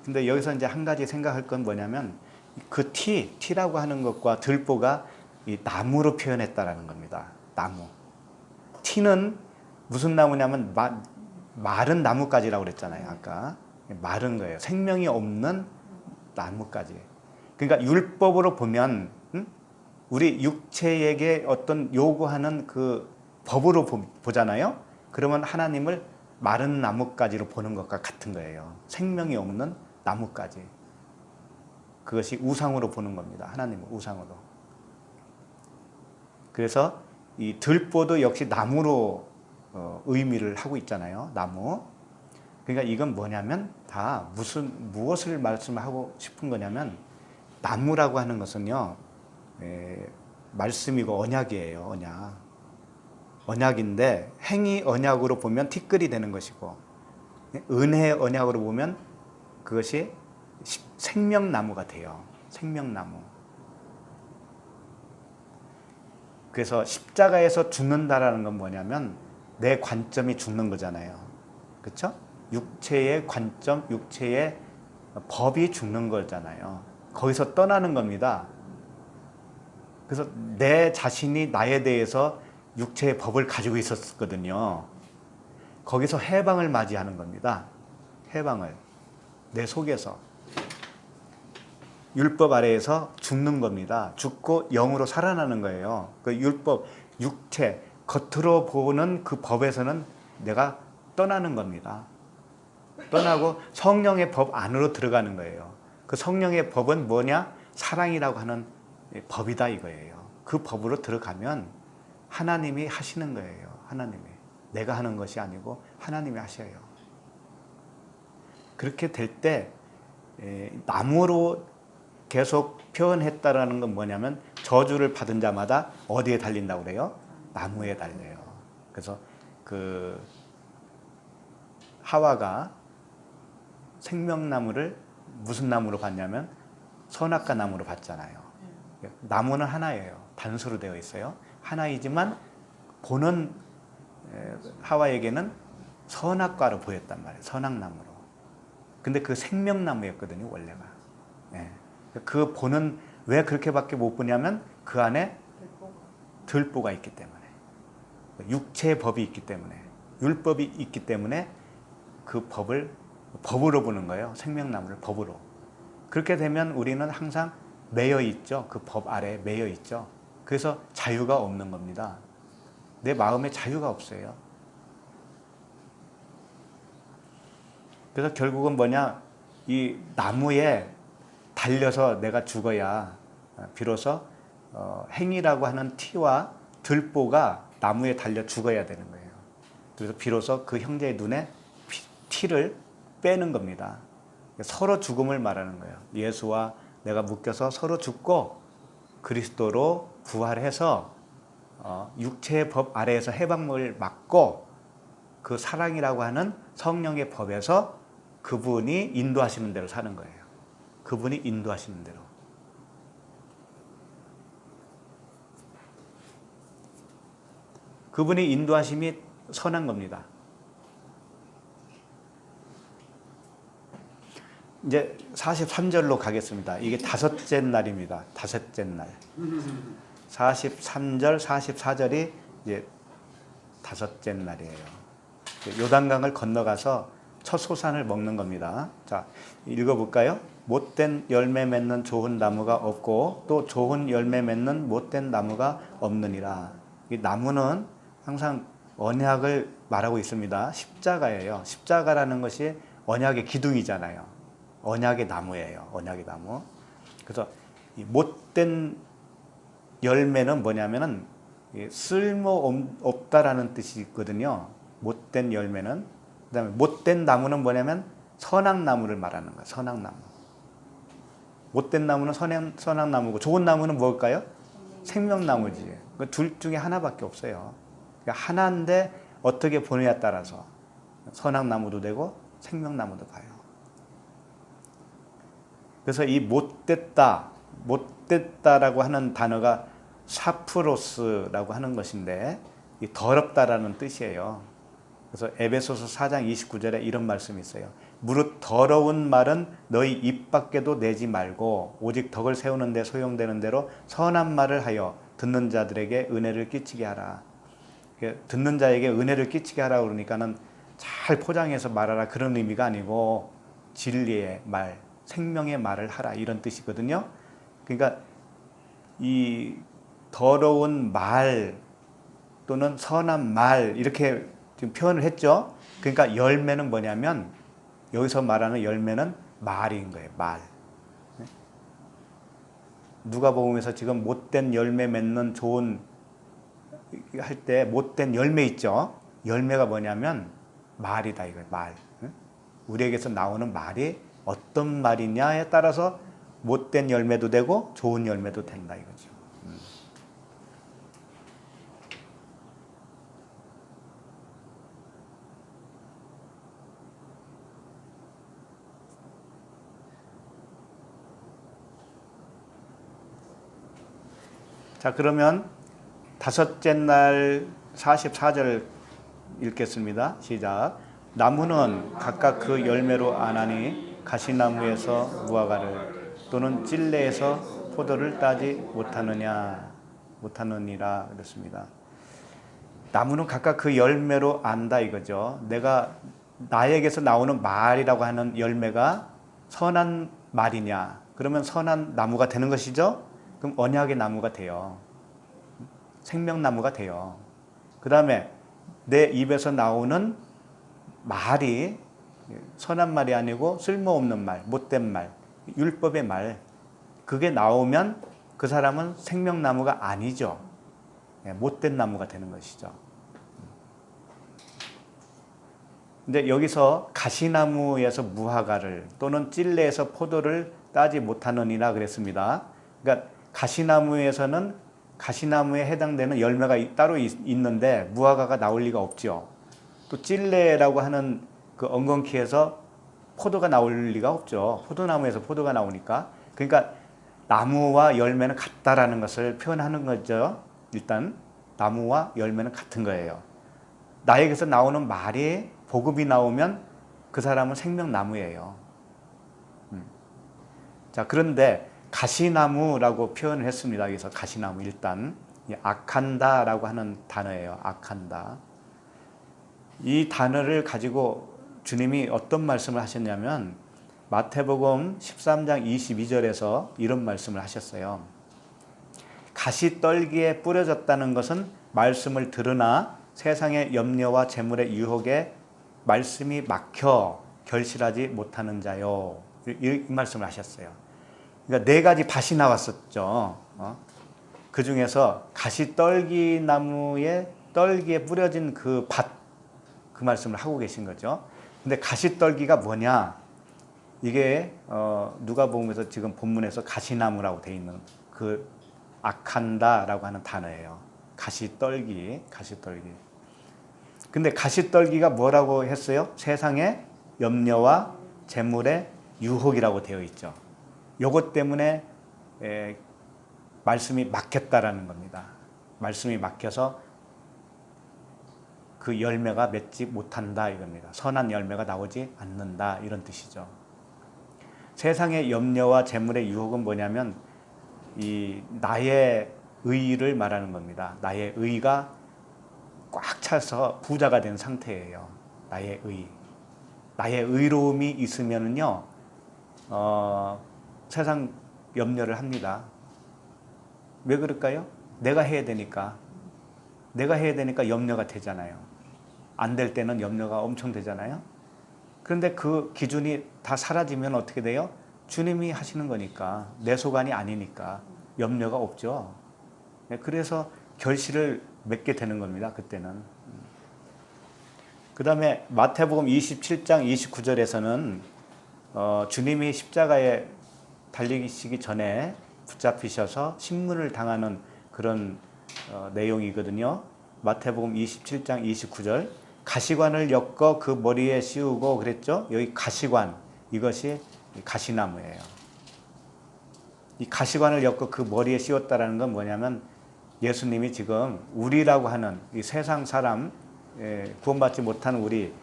Speaker 1: 근데 여기서 이제 한 가지 생각할 건 뭐냐면 그 티라고 하는 것과 들보가 이 나무로 표현했다라는 겁니다. 나무. 티는 무슨 나무냐면 마른 나무까지라고 그랬잖아요. 아까 마른 거예요. 생명이 없는 나무까지. 그러니까 율법으로 보면 우리 육체에게 어떤 요구하는 그 법으로 보잖아요. 그러면 하나님을 마른 나무까지로 보는 것과 같은 거예요. 생명이 없는 나무까지. 그것이 우상으로 보는 겁니다. 하나님을 우상으로. 그래서 이 들보도 역시 나무로 의미를 하고 있잖아요. 나무. 그러니까 이건 뭐냐면 다 무엇을 말씀하고 싶은 거냐면 나무라고 하는 것은요. 말씀이고 언약이에요. 언약. 언약인데 행위 언약으로 보면 티끌이 되는 것이고 은혜의 언약으로 보면 그것이 생명나무가 돼요. 생명나무. 그래서 십자가에서 죽는다라는 건 뭐냐면 내 관점이 죽는 거잖아요. 그렇죠? 육체의 관점, 육체의 법이 죽는 거잖아요. 거기서 떠나는 겁니다. 그래서 내 자신이 나에 대해서 육체의 법을 가지고 있었거든요. 거기서 해방을 맞이하는 겁니다. 해방을. 내 속에서. 율법 아래에서 죽는 겁니다. 죽고 영으로 살아나는 거예요. 그 율법, 육체, 겉으로 보는 그 법에서는 내가 떠나는 겁니다. 떠나고 성령의 법 안으로 들어가는 거예요. 그 성령의 법은 뭐냐? 사랑이라고 하는 법이다 이거예요. 그 법으로 들어가면 하나님이 하시는 거예요. 하나님이. 내가 하는 것이 아니고 하나님이 하셔요. 그렇게 될 때 나무로 계속 표현했다라는 건 뭐냐면 저주를 받은 자마다 어디에 달린다고 그래요? 나무에 달려요. 그래서 그 하와가 생명나무를 무슨 나무로 봤냐면 선악과 나무로 봤잖아요. 나무는 하나예요. 단수로 되어 있어요. 하나이지만 보는 하와에게는 선악과로 보였단 말이에요. 선악나무로. 근데 그 생명나무였거든요. 원래가. 그 보는 왜 그렇게밖에 못 보냐면 그 안에 들보가 있기 때문에 육체의 법이 있기 때문에 율법이 있기 때문에 그 법으로 보는 거예요. 생명나무를 법으로. 그렇게 되면 우리는 항상 매여 있죠. 그 법 아래에 매여 있죠. 그래서 자유가 없는 겁니다. 내 마음에 자유가 없어요. 그래서 결국은 뭐냐? 이 나무에 달려서 내가 죽어야 비로소 행위라고 하는 티와 들보가 나무에 달려 죽어야 되는 거예요. 그래서 비로소 그 형제의 눈에 티를 빼는 겁니다. 서로 죽음을 말하는 거예요. 예수와 내가 묶여서 서로 죽고 그리스도로 부활해서 육체의 법 아래에서 해방을 받고 그 사랑이라고 하는 성령의 법에서 그분이 인도하시는 대로 사는 거예요. 그분이 인도하시는 대로. 그분이 인도하심이 선한 겁니다. 이제 43절로 가겠습니다. 이게 다섯째 날입니다. 다섯째 날. 43절, 44절이 이제 다섯째 날이에요. 요단강을 건너가서 첫 소산을 먹는 겁니다. 자, 읽어볼까요? 못된 열매 맺는 좋은 나무가 없고 또 좋은 열매 맺는 못된 나무가 없느니라. 이 나무는 항상 언약을 말하고 있습니다. 십자가예요. 십자가라는 것이 언약의 기둥이잖아요. 언약의 나무예요. 언약의 나무. 그래서 이 못된 열매는 뭐냐면은 쓸모 없다라는 뜻이 있거든요. 못된 열매는. 그다음에 못된 나무는 뭐냐면 선악나무를 말하는 거예요. 선악나무. 못된 나무는 선한 나무고 좋은 나무는 뭘까요? 생명나무지. 그 둘 중에 하나밖에 없어요. 그러니까 하나인데 어떻게 보느냐에 따라서 선한 나무도 되고 생명나무도 가요. 그래서 이 못됐다라고 하는 단어가 사프로스라고 하는 것인데 이 더럽다라는 뜻이에요. 그래서 에베소서 4장 29절에 이런 말씀이 있어요. 무릇 더러운 말은 너희 입 밖에도 내지 말고 오직 덕을 세우는 데 소용되는 대로 선한 말을 하여 듣는 자들에게 은혜를 끼치게 하라. 듣는 자에게 은혜를 끼치게 하라 그러니까는 잘 포장해서 말하라 그런 의미가 아니고 진리의 말, 생명의 말을 하라 이런 뜻이거든요. 그러니까 이 더러운 말 또는 선한 말 이렇게 지금 표현을 했죠. 그러니까 열매는 뭐냐면 여기서 말하는 열매는 말인 거예요. 말. 누가복음에서 지금 못된 열매 맺는 좋은 할 때 못된 열매 있죠. 열매가 뭐냐면 말이다 이거예요. 말. 우리에게서 나오는 말이 어떤 말이냐에 따라서 못된 열매도 되고 좋은 열매도 된다 이거죠. 자, 그러면 다섯째 날 44절 읽겠습니다. 시작. 나무는 각각 그 열매로 아나니 가시나무에서 무화과를 또는 찔레에서 포도를 따지 못하느니라 그랬습니다. 나무는 각각 그 열매로 안다 이거죠. 나에게서 나오는 말이라고 하는 열매가 선한 말이냐? 그러면 선한 나무가 되는 것이죠. 그럼 언약의 나무가 돼요. 생명나무가 돼요. 그 다음에 내 입에서 나오는 말이 선한 말이 아니고 쓸모없는 말, 못된 말, 율법의 말 그게 나오면 그 사람은 생명나무가 아니죠. 못된 나무가 되는 것이죠. 근데 여기서 가시나무에서 무화과를 또는 찔레에서 포도를 따지 못하느니라 그랬습니다. 그러니까 가시나무에서는 가시나무에 해당되는 열매가 따로 있는데 무화과가 나올 리가 없죠. 또 찔레라고 하는 그 엉겅퀴에서 포도가 나올 리가 없죠. 포도나무에서 포도가 나오니까. 그러니까 나무와 열매는 같다라는 것을 표현하는 거죠. 일단 나무와 열매는 같은 거예요. 나에게서 나오는 말이 복음이 나오면 그 사람은 생명나무예요. 자, 그런데 가시나무라고 표현을 했습니다. 여기서 가시나무 일단 악한다라고 하는 단어예요. 악한다. 이 단어를 가지고 주님이 어떤 말씀을 하셨냐면 마태복음 13장 22절에서 이런 말씀을 하셨어요. 가시떨기에 뿌려졌다는 것은 말씀을 들으나 세상의 염려와 재물의 유혹에 말씀이 막혀 결실하지 못하는 자요. 이 말씀을 하셨어요. 그러니까 네 가지 밭이 나왔었죠. 그 중에서 가시떨기 나무에 떨기에 뿌려진 그 밭, 그 말씀을 하고 계신 거죠. 근데 가시떨기가 뭐냐? 이게 누가복음에서 지금 본문에서 가시나무라고 돼 있는 그 악한다라고 하는 단어예요. 가시떨기. 근데 가시떨기가 뭐라고 했어요? 세상의 염려와 재물의 유혹이라고 되어 있죠. 요것 때문에 말씀이 막혔다라는 겁니다. 말씀이 막혀서 그 열매가 맺지 못한다 이겁니다. 선한 열매가 나오지 않는다 이런 뜻이죠. 세상의 염려와 재물의 유혹은 뭐냐면 이 나의 의를 말하는 겁니다. 나의 의가 꽉 차서 부자가 된 상태예요. 나의 의. 나의 의로움이 있으면은요, 세상 염려를 합니다. 왜 그럴까요? 내가 해야 되니까 염려가 되잖아요. 안 될 때는 염려가 엄청 되잖아요. 그런데 그 기준이 다 사라지면 어떻게 돼요? 주님이 하시는 거니까, 내 소관이 아니니까 염려가 없죠. 그래서 결실을 맺게 되는 겁니다. 그때는. 그 다음에 마태복음 27장 29절에서는 주님이 십자가에 달리시기 전에 붙잡히셔서 신문을 당하는 그런 내용이거든요. 마태복음 27장 29절 가시관을 엮어 그 머리에 씌우고 그랬죠. 여기 가시관, 이것이 가시나무예요. 이 가시관을 엮어 그 머리에 씌웠다라는 건 뭐냐면 예수님이 지금 우리라고 하는 이 세상 사람, 구원받지 못한 우리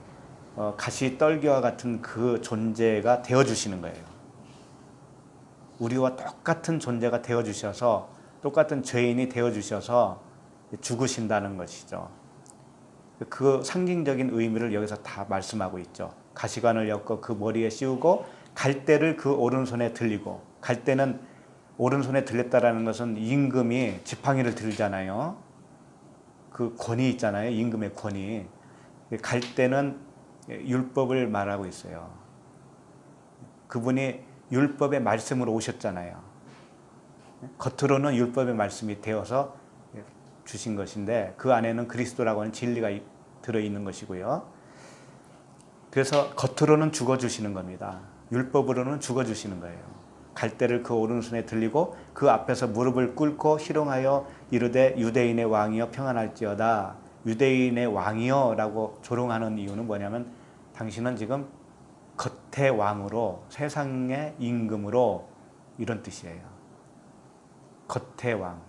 Speaker 1: 가시떨기와 같은 그 존재가 되어주시는 거예요. 우리와 똑같은 존재가 되어주셔서 똑같은 죄인이 되어주셔서 죽으신다는 것이죠. 그 상징적인 의미를 여기서 다 말씀하고 있죠. 가시관을 엮어 그 머리에 씌우고 갈대를 그 오른손에 들리고, 갈대는 오른손에 들렸다라는 것은 임금이 지팡이를 들잖아요. 그 권위 있잖아요. 임금의 권위. 갈대는 율법을 말하고 있어요. 그분이 율법의 말씀으로 오셨잖아요. 겉으로는 율법의 말씀이 되어서 주신 것인데 그 안에는 그리스도라고 하는 진리가 들어있는 것이고요. 그래서 겉으로는 죽어주시는 겁니다. 율법으로는 죽어주시는 거예요. 갈대를 그 오른손에 들리고 그 앞에서 무릎을 꿇고 희롱하여 이르되 유대인의 왕이여 평안할지어다. 유대인의 왕이여 라고 조롱하는 이유는 뭐냐면 당신은 지금 겉의 왕으로, 세상의 임금으로, 이런 뜻이에요. 겉의 왕,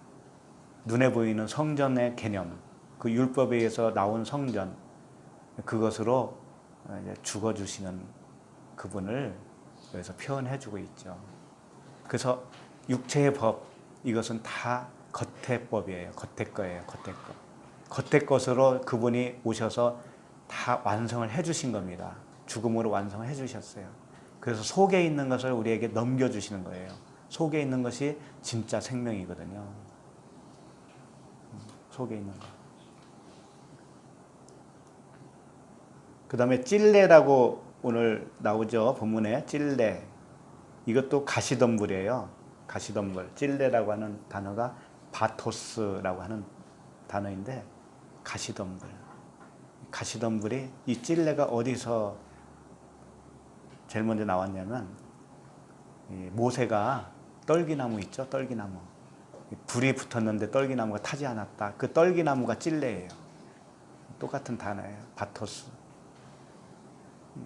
Speaker 1: 눈에 보이는 성전의 개념, 그 율법에 의해서 나온 성전, 그것으로 이제 죽어주시는 그분을 여기서 표현해주고 있죠. 그래서 육체의 법, 이것은 다 겉의 법이에요. 겉의 거예요. 겉의 거. 겉의 것으로 그분이 오셔서 다 완성을 해주신 겁니다. 죽음으로 완성을 해주셨어요. 그래서 속에 있는 것을 우리에게 넘겨주시는 거예요. 속에 있는 것이 진짜 생명이거든요. 속에 있는 것. 그 다음에 찔레라고 오늘 나오죠. 본문에 찔레. 이것도 가시덤불이에요. 가시덤불. 찔레라고 하는 단어가 바토스라고 하는 단어인데 가시덤불. 가시덤불이 이 찔레가 어디서 제일 먼저 나왔냐면 모세가 떨기나무 있죠. 떨기나무. 불이 붙었는데 떨기나무가 타지 않았다. 그 떨기나무가 찔레예요. 똑같은 단어예요. 바토스.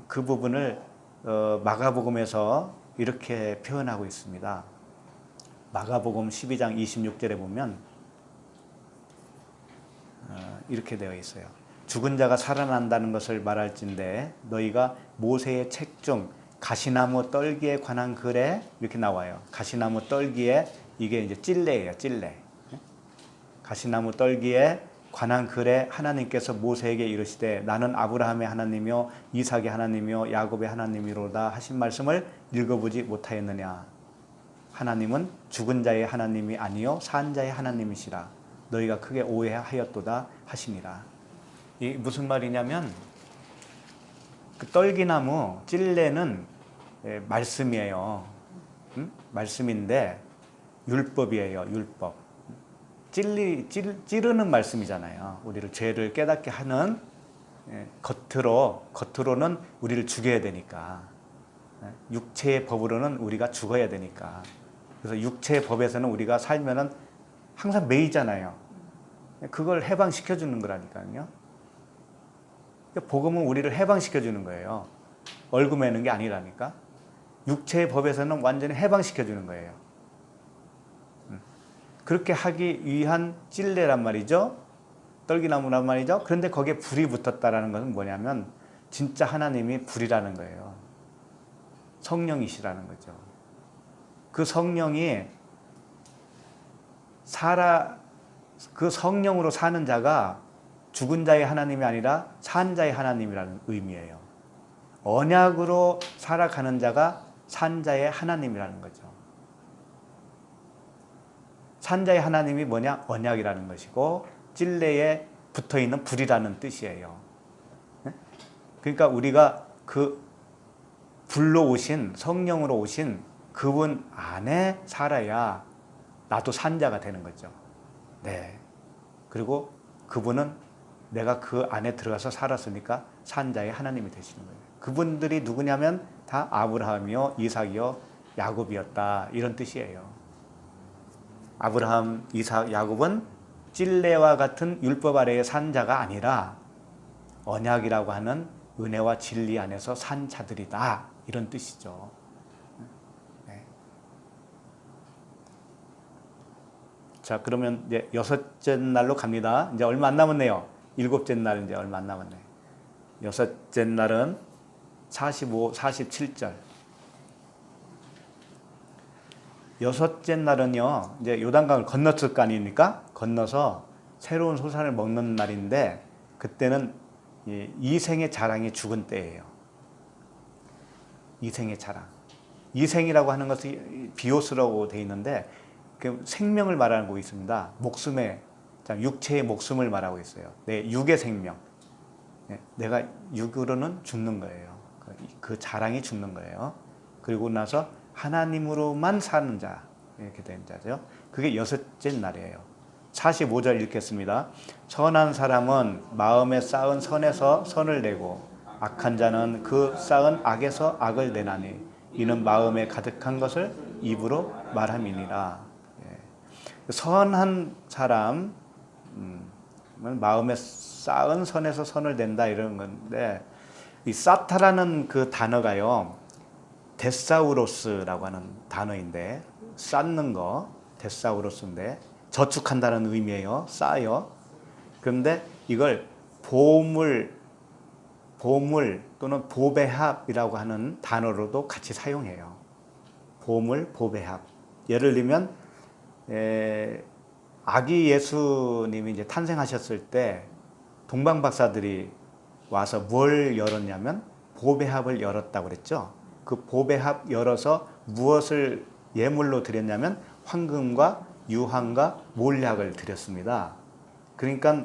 Speaker 1: 그 부분을 마가복음에서 이렇게 표현하고 있습니다. 마가복음 12장 26절에 보면 이렇게 되어 있어요. 죽은 자가 살아난다는 것을 말할진대 너희가 모세의 책 중 가시나무 떨기에 관한 글에 이렇게 나와요. 가시나무 떨기에, 이게 이제 찔레예요. 찔레. 가시나무 떨기에 관한 글에 하나님께서 모세에게 이르시되 나는 아브라함의 하나님이요 이삭의 하나님이요 야곱의 하나님이로다 하신 말씀을 읽어보지 못하였느냐. 하나님은 죽은 자의 하나님이 아니요 산 자의 하나님이시라. 너희가 크게 오해하였도다 하시니라. 이 무슨 말이냐면 그 떨기나무 찔레는 말씀이에요. 말씀인데 율법이에요. 율법. 찌르는 말씀이잖아요. 우리를 죄를 깨닫게 하는, 겉으로는 우리를 죽여야 되니까, 육체의 법으로는 우리가 죽어야 되니까. 그래서 육체의 법에서는 우리가 살면은 항상 매이잖아요. 그걸 해방시켜 주는 거라니까요. 복음은 우리를 해방시켜 주는 거예요. 얽매는 게 아니라니까. 육체의 법에서는 완전히 해방시켜 주는 거예요. 그렇게 하기 위한 찔레란 말이죠. 떨기나무란 말이죠. 그런데 거기에 불이 붙었다라는 것은 뭐냐면 진짜 하나님이 불이라는 거예요. 성령이시라는 거죠. 그 성령이 그 성령으로 사는 자가 죽은 자의 하나님이 아니라 산 자의 하나님이라는 의미예요. 언약으로 살아가는 자가 산 자의 하나님이라는 거죠. 산 자의 하나님이 뭐냐? 언약이라는 것이고 찔레에 붙어있는 불이라는 뜻이에요. 그러니까 우리가 그 불로 오신, 성령으로 오신 그분 안에 살아야 나도 산 자가 되는 거죠. 네. 그리고 그분은 내가 그 안에 들어가서 살았으니까 산 자의 하나님이 되시는 거예요. 그분들이 누구냐면 다 아브라함이요, 이삭이요, 야곱이었다 이런 뜻이에요. 아브라함, 이삭, 야곱은 찔레와 같은 율법 아래에 산 자가 아니라 언약이라고 하는 은혜와 진리 안에서 산 자들이다 이런 뜻이죠. 네. 자, 그러면 이제 여섯째 날로 갑니다. 이제 얼마 안 남았네요. 일곱째 날 이제 얼마 안 남았네. 여섯째 날은 45, 47절. 여섯째 날은요, 이제 요단강을 건넜을 거 아닙니까? 건너서 새로운 소산을 먹는 날인데, 그때는 이생의 자랑이 죽은 때예요. 이생의 자랑. 이생이라고 하는 것이 비오스라고 되어 있는데, 그 생명을 말하고 있습니다. 목숨의, 육체의 목숨을 말하고 있어요. 내 육의 생명. 내가 육으로는 죽는 거예요. 그 자랑이 죽는 거예요. 그리고 나서 하나님으로만 사는 자, 이렇게 된 자죠. 그게 여섯째 날이에요. 45절 읽겠습니다. 선한 사람은 마음에 쌓은 선에서 선을 내고 악한 자는 그 쌓은 악에서 악을 내나니 이는 마음에 가득한 것을 입으로 말함이니라. 선한 사람, 마음에 쌓은 선에서 선을 낸다 이런 건데, 이 쌓다라는 그 단어가요, 데사우로스라고 하는 단어인데, 쌓는 거 데사우로스인데 저축한다는 의미예요. 쌓아요. 그런데 이걸 보물 또는 보배합이라고 하는 단어로도 같이 사용해요. 보물, 보배합. 예를 들면 아기 예수님이 이제 탄생하셨을 때 동방 박사들이 와서 뭘 열었냐면 보배합을 열었다고 그랬죠. 그 보배합 열어서 무엇을 예물로 드렸냐면 황금과 유황과 몰약을 드렸습니다. 그러니까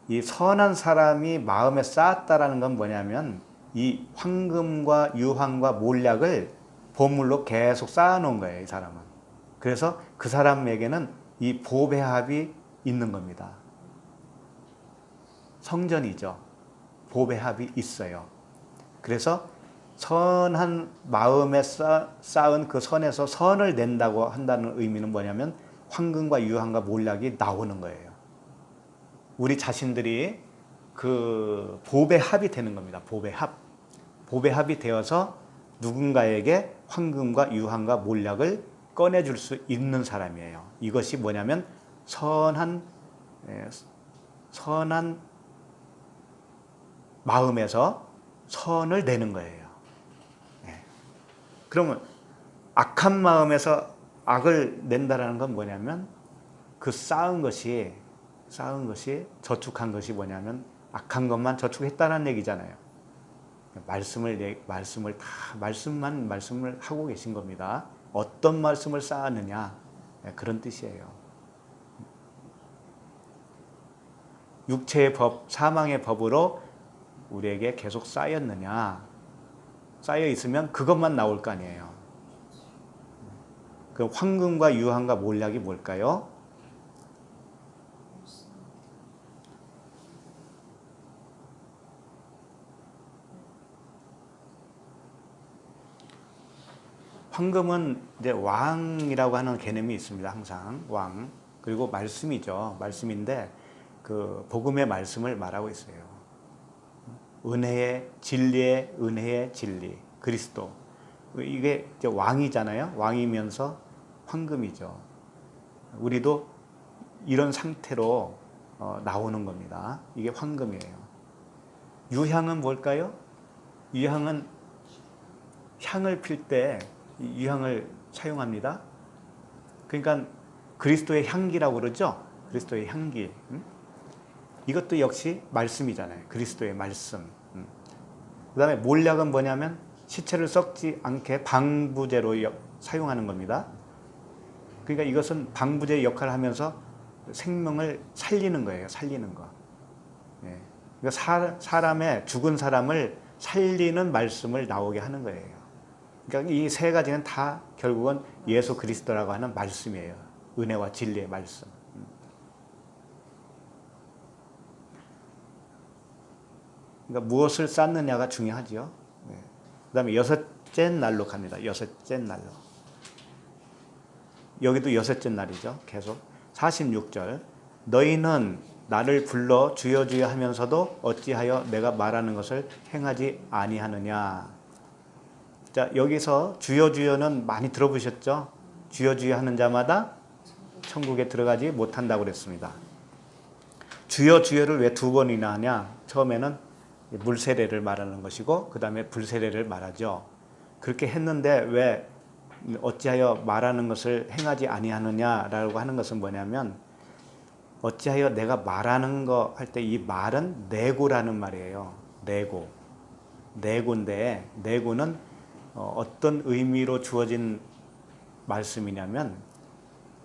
Speaker 1: 이 선한 사람이 마음에 쌓았다라는 건 뭐냐면 이 황금과 유황과 몰약을 보물로 계속 쌓아놓은 거예요, 이 사람은. 그래서 그 사람에게는 이 보배합이 있는 겁니다. 성전이죠. 보배합이 있어요. 그래서 선한 마음에 쌓은 그 선에서 선을 낸다고 한다는 의미는 뭐냐면 황금과 유황과 몰약이 나오는 거예요. 우리 자신들이 그 보배합이 되는 겁니다. 보배합이 되어서 누군가에게 황금과 유황과 몰약을 꺼내줄 수 있는 사람이에요. 이것이 뭐냐면 선한 마음에서 선을 내는 거예요. 그러면 악한 마음에서 악을 낸다라는 건 뭐냐면 그 쌓은 것이 저축한 것이 뭐냐면 악한 것만 저축했다는 얘기잖아요. 말씀을 하고 계신 겁니다. 어떤 말씀을 쌓았느냐, 그런 뜻이에요. 육체의 법, 사망의 법으로 우리에게 계속 쌓였느냐, 쌓여 있으면 그것만 나올 거 아니에요. 그 황금과 유황과 몰약이 뭘까요? 황금은 이제 왕이라고 하는 개념이 있습니다. 항상 왕. 그리고 말씀이죠. 말씀인데 그 복음의 말씀을 말하고 있어요. 은혜의 진리, 그리스도. 이게 이제 왕이잖아요. 왕이면서 황금이죠. 우리도 이런 상태로 나오는 겁니다. 이게 황금이에요. 유향은 뭘까요? 유향은 향을 필 때 유향을 사용합니다. 그러니까 그리스도의 향기라고 그러죠. 그리스도의 향기. 이것도 역시 말씀이잖아요. 그리스도의 말씀. 그 다음에 몰약은 뭐냐면 시체를 썩지 않게 방부제로 사용하는 겁니다. 그러니까 이것은 방부제 역할을 하면서 생명을 살리는 거예요. 살리는 거. 그러니까 죽은 사람을 살리는 말씀을 나오게 하는 거예요. 그러니까 이 세 가지는 다 결국은 예수 그리스도라고 하는 말씀이에요. 은혜와 진리의 말씀. 그러니까 무엇을 쌓느냐가 중요하죠. 그 다음에 여섯째 날로 갑니다. 여섯째 날로. 여기도 여섯째 날이죠. 계속 46절 너희는 나를 불러 주여 주여 하면서도 어찌하여 내가 말하는 것을 행하지 아니하느냐. 자, 여기서 주여 주여는 많이 들어보셨죠? 주여 주여 하는 자마다 천국에 들어가지 못한다고 그랬습니다. 주여 주여를 왜 두 번이나 하냐? 처음에는 물세례를 말하는 것이고 그 다음에 불세례를 말하죠. 그렇게 했는데 왜 어찌하여 말하는 것을 행하지 아니하느냐라고 하는 것은 뭐냐면 어찌하여 내가 말하는 거 할 때 이 말은 내고라는 말이에요. 내고. 내고인데 내고는 어떤 의미로 주어진 말씀이냐면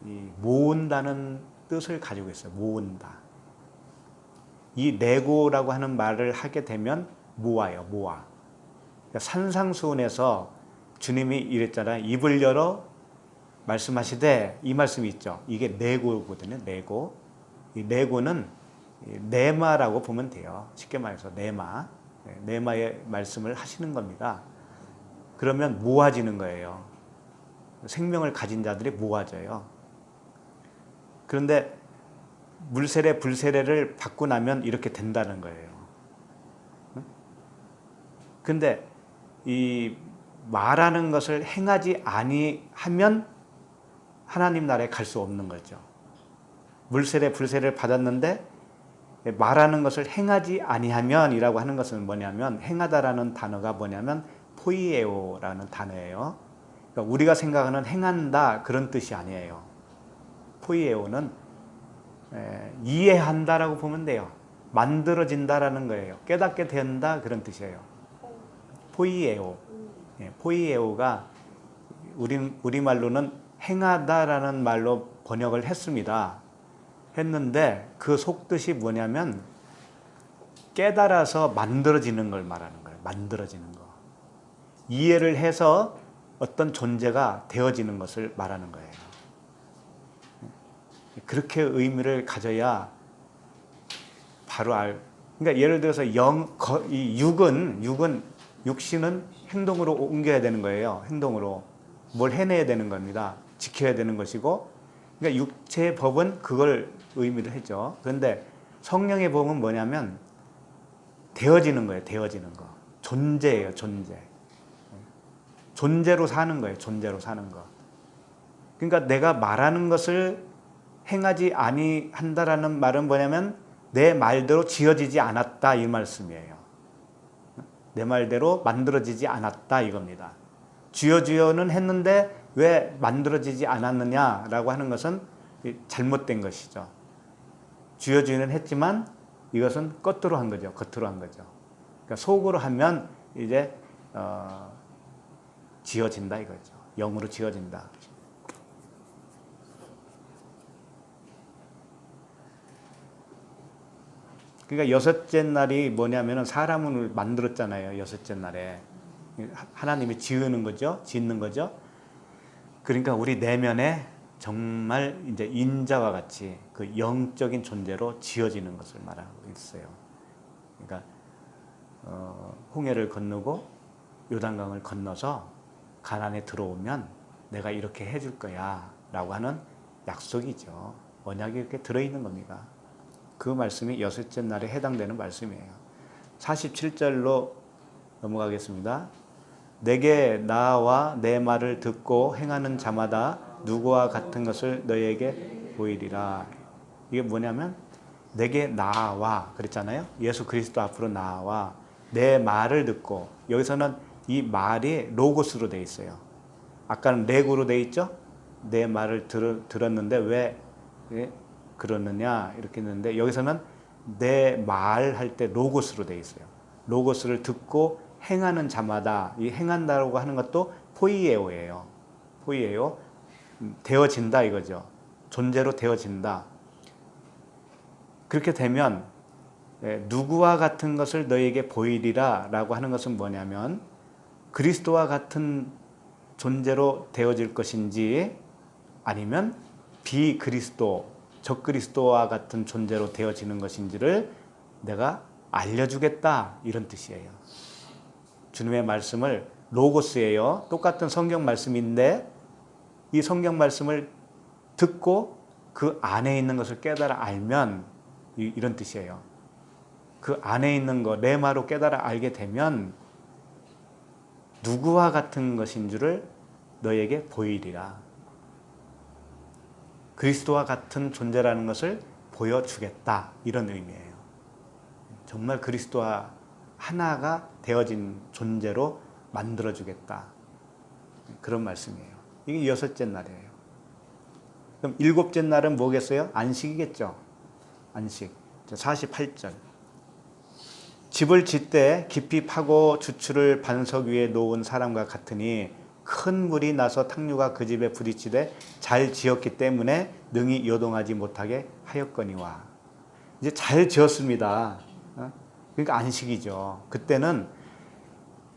Speaker 1: 이 모은다는 뜻을 가지고 있어요. 모은다. 이 내고라고 하는 말을 하게 되면 모아요. 모아. 그러니까 산상수훈에서 주님이 이랬잖아요. 입을 열어 말씀하시되 이 말씀이 있죠. 이게 내고거든요. 내고. 이 내고는 내마라고 보면 돼요. 쉽게 말해서 내마. 내마의 말씀을 하시는 겁니다. 그러면 모아지는 거예요. 생명을 가진 자들이 모아져요. 그런데 물세례, 불세례를 받고 나면 이렇게 된다는 거예요. 근데 이 말하는 것을 행하지 아니하면 하나님 나라에 갈 수 없는 거죠. 물세례, 불세례를 받았는데 말하는 것을 행하지 아니하면이라고 하는 것은 뭐냐면 행하다라는 단어가 뭐냐면 포이에오라는 단어예요. 그러니까 우리가 생각하는 행한다 그런 뜻이 아니에요. 포이에오는 이해한다라고 보면 돼요. 만들어진다라는 거예요. 깨닫게 된다 그런 뜻이에요. 포이에오. 포이에오가 우리말로는 행하다라는 말로 번역을 했는데 그 속뜻이 뭐냐면 깨달아서 만들어지는 걸 말하는 거예요. 만들어지는 거. 이해를 해서 어떤 존재가 되어지는 것을 말하는 거예요. 그렇게 의미를 가져야 바로 그러니까 예를 들어서 육신은 행동으로 옮겨야 되는 거예요. 행동으로. 뭘 해내야 되는 겁니다. 지켜야 되는 것이고. 그러니까 육체의 법은 그걸 의미를 하죠. 그런데 성령의 법은 뭐냐면 되어지는 거예요. 되어지는 거. 존재예요. 존재. 존재로 사는 거예요. 존재로 사는 거. 그러니까 내가 말하는 것을 행하지 아니한다라는 말은 뭐냐면 내 말대로 지어지지 않았다 이 말씀이에요. 내 말대로 만들어지지 않았다 이겁니다. 주여 주여는 했는데 왜 만들어지지 않았느냐라고 하는 것은 잘못된 것이죠. 주여 주여는 했지만 이것은 겉으로 한 거죠. 겉으로 한 거죠. 그러니까 속으로 하면 이제 지어진다 이거죠. 영으로 지어진다. 그러니까 여섯째 날이 뭐냐면은 사람을 만들었잖아요. 여섯째 날에 하나님이 지으는 거죠. 짓는 거죠. 그러니까 우리 내면에 정말 이제 인자와 같이 그 영적인 존재로 지어지는 것을 말하고 있어요. 그러니까 홍해를 건너고 요단강을 건너서 가나안에 들어오면 내가 이렇게 해줄 거야라고 하는 약속이죠. 언약이 이렇게 들어있는 겁니다. 그 말씀이 여섯째 날에 해당되는 말씀이에요. 47절로 넘어가겠습니다. 내게 나와 내 말을 듣고 행하는 자마다 누구와 같은 것을 너희에게 보이리라. 이게 뭐냐면 내게 나와 그랬잖아요. 예수 그리스도 앞으로 나와 내 말을 듣고, 여기서는 이 말이 로고스로 돼 있어요. 아까는 레고로 돼 있죠. 내 말을 들었는데 왜 그러느냐 이렇게 했는데 여기서는 내 말 할 때 로고스로 돼 있어요. 로고스를 듣고 행하는 자마다, 이 행한다라고 하는 것도 포이에오예요. 포이에오. 되어진다 이거죠. 존재로 되어진다. 그렇게 되면 누구와 같은 것을 너에게 보이리라 라고 하는 것은 뭐냐면 그리스도와 같은 존재로 되어질 것인지 아니면 비그리스도, 적그리스도와 같은 존재로 되어지는 것인지를 내가 알려주겠다 이런 뜻이에요. 주님의 말씀을 로고스예요. 똑같은 성경 말씀인데 이 성경 말씀을 듣고 그 안에 있는 것을 깨달아 알면 이런 뜻이에요. 그 안에 있는 거 레마로 깨달아 알게 되면 누구와 같은 것인 줄을 너에게 보이리라. 그리스도와 같은 존재라는 것을 보여주겠다. 이런 의미예요. 정말 그리스도와 하나가 되어진 존재로 만들어주겠다. 그런 말씀이에요. 이게 6째 날이에요. 그럼 7째 날은 뭐겠어요? 안식이겠죠. 안식. 48절. 집을 짓되 깊이 파고 주추를 반석 위에 놓은 사람과 같으니 큰 물이 나서 탕류가 그 집에 부딪히되 잘 지었기 때문에 능히 요동하지 못하게 하였거니와. 이제 잘 지었습니다. 그러니까 안식이죠. 그때는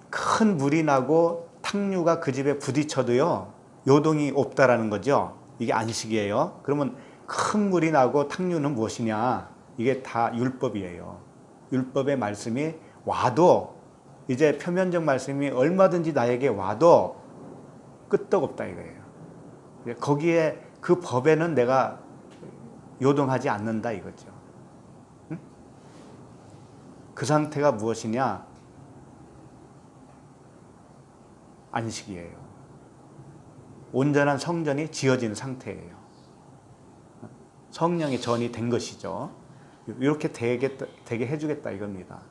Speaker 1: 큰 물이 나고 탕류가 그 집에 부딪혀도요 요동이 없다라는 거죠. 이게 안식이에요. 그러면 큰 물이 나고 탕류는 무엇이냐? 이게 다 율법이에요. 율법의 말씀이 와도 이제 표면적 말씀이 얼마든지 나에게 와도 끄떡없다 이거예요. 거기에 그 법에는 내가 요동하지 않는다 이거죠. 응? 그 상태가 무엇이냐? 안식이에요. 온전한 성전이 지어진 상태예요. 성령의 전이 된 것이죠. 이렇게 되게 해주겠다 이겁니다.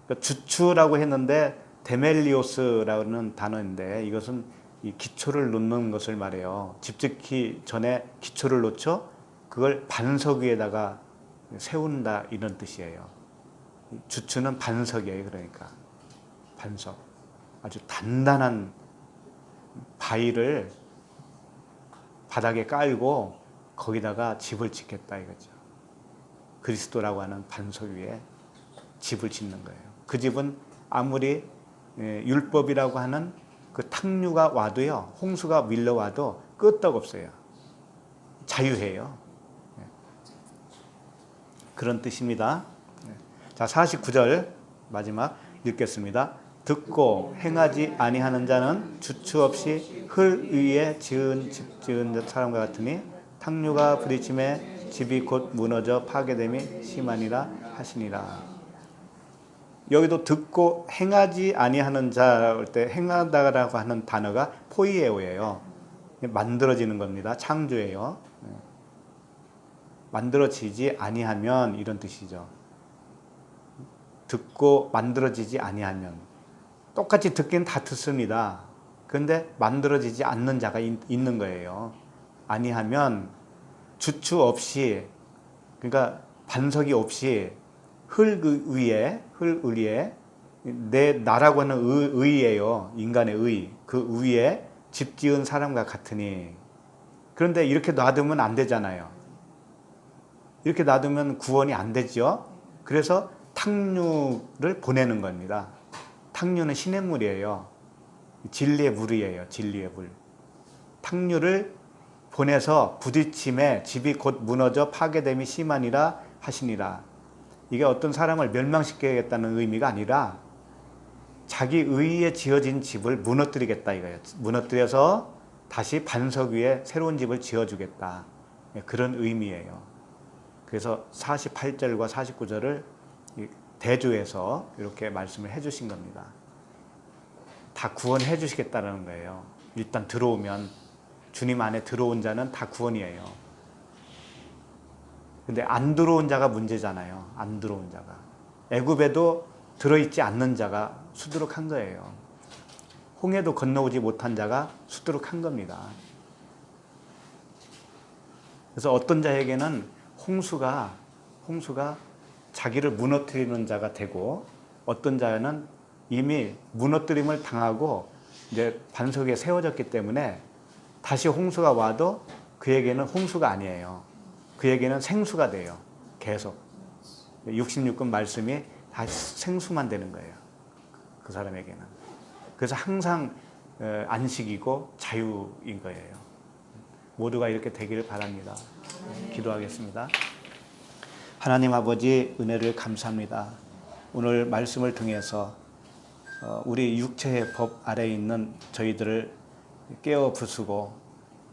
Speaker 1: 그러니까 주추라고 했는데 데멜리오스라는 단어인데 이것은 이 기초를 놓는 것을 말해요. 집 짓기 전에 기초를 놓죠. 그걸 반석 위에다가 세운다 이런 뜻이에요. 주추는 반석이에요. 그러니까 반석. 아주 단단한 바위를 바닥에 깔고 거기다가 집을 짓겠다 이거죠. 그리스도라고 하는 반석 위에 집을 짓는 거예요. 그 집은 아무리 율법이라고 하는 그 탕류가 와도요, 홍수가 밀려와도 끄떡없어요. 자유해요. 그런 뜻입니다. 자, 49절 마지막 읽겠습니다. 듣고 행하지 아니하는 자는 주추 없이 흙 위에 지은 집 지은 사람과 같으니 탕류가 부딪힘에 집이 곧 무너져 파괴됨이 심하니라 하시니라. 여기도 듣고 행하지 아니하는 자일 때 행하다라고 하는 단어가 포이에오예요. 만들어지는 겁니다. 창조예요. 만들어지지 아니하면 이런 뜻이죠. 듣고 만들어지지 아니하면 똑같이 듣긴 다 듣습니다. 그런데 만들어지지 않는 자가 있는 거예요. 아니하면 주추 없이, 그러니까 반석이 없이 흙 위에 내 나라고 하는 의예요. 인간의 의. 그 위에 집 지은 사람과 같으니. 그런데 이렇게 놔두면 안 되잖아요. 이렇게 놔두면 구원이 안 되죠. 그래서 탕류를 보내는 겁니다. 탕류는 신의 물이에요. 진리의 물이에요. 진리의 물. 탕류를 보내서 부딪힘에 집이 곧 무너져 파괴됨이 심하니라 하시니라. 이게 어떤 사람을 멸망시키겠다는 의미가 아니라 자기 의에 지어진 집을 무너뜨리겠다 이거예요. 무너뜨려서 다시 반석 위에 새로운 집을 지어주겠다. 그런 의미예요. 그래서 48절과 49절을 대조해서 이렇게 말씀을 해주신 겁니다. 다 구원해 주시겠다는 거예요. 일단 들어오면 주님 안에 들어온 자는 다 구원이에요. 근데 안 들어온 자가 문제잖아요. 안 들어온 자가. 애굽에도 들어있지 않는 자가 수두룩한 거예요. 홍해도 건너오지 못한 자가 수두룩한 겁니다. 그래서 어떤 자에게는 홍수가 자기를 무너뜨리는 자가 되고 어떤 자는 이미 무너뜨림을 당하고 이제 반석 위에 세워졌기 때문에 다시 홍수가 와도 그에게는 홍수가 아니에요. 그에게는 생수가 돼요. 계속. 66권 말씀이 다 생수만 되는 거예요. 그 사람에게는. 그래서 항상 안식이고 자유인 거예요. 모두가 이렇게 되기를 바랍니다. 기도하겠습니다. 하나님 아버지 은혜를 감사합니다. 오늘 말씀을 통해서 우리 육체의 법 아래에 있는 저희들을 깨어 부수고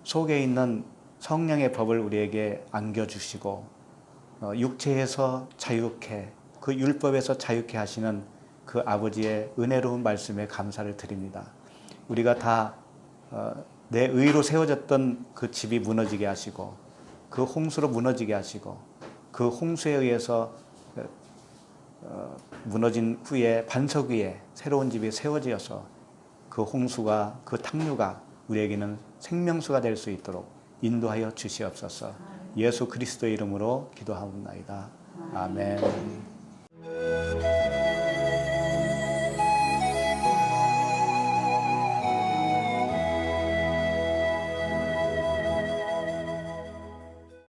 Speaker 1: 속에 있는 성령의 법을 우리에게 안겨주시고 육체에서 자유케 그 율법에서 자유케 하시는 그 아버지의 은혜로운 말씀에 감사를 드립니다. 우리가 다 내 의로 세워졌던 그 집이 무너지게 하시고 그 홍수로 무너지게 하시고 그 홍수에 의해서 무너진 후에 반석 위에 새로운 집이 세워지어서 그 홍수가 그 탕류가 우리에게는 생명수가 될 수 있도록 인도하여 주시옵소서. 예수 그리스도의 이름으로 기도하옵나이다. 아멘.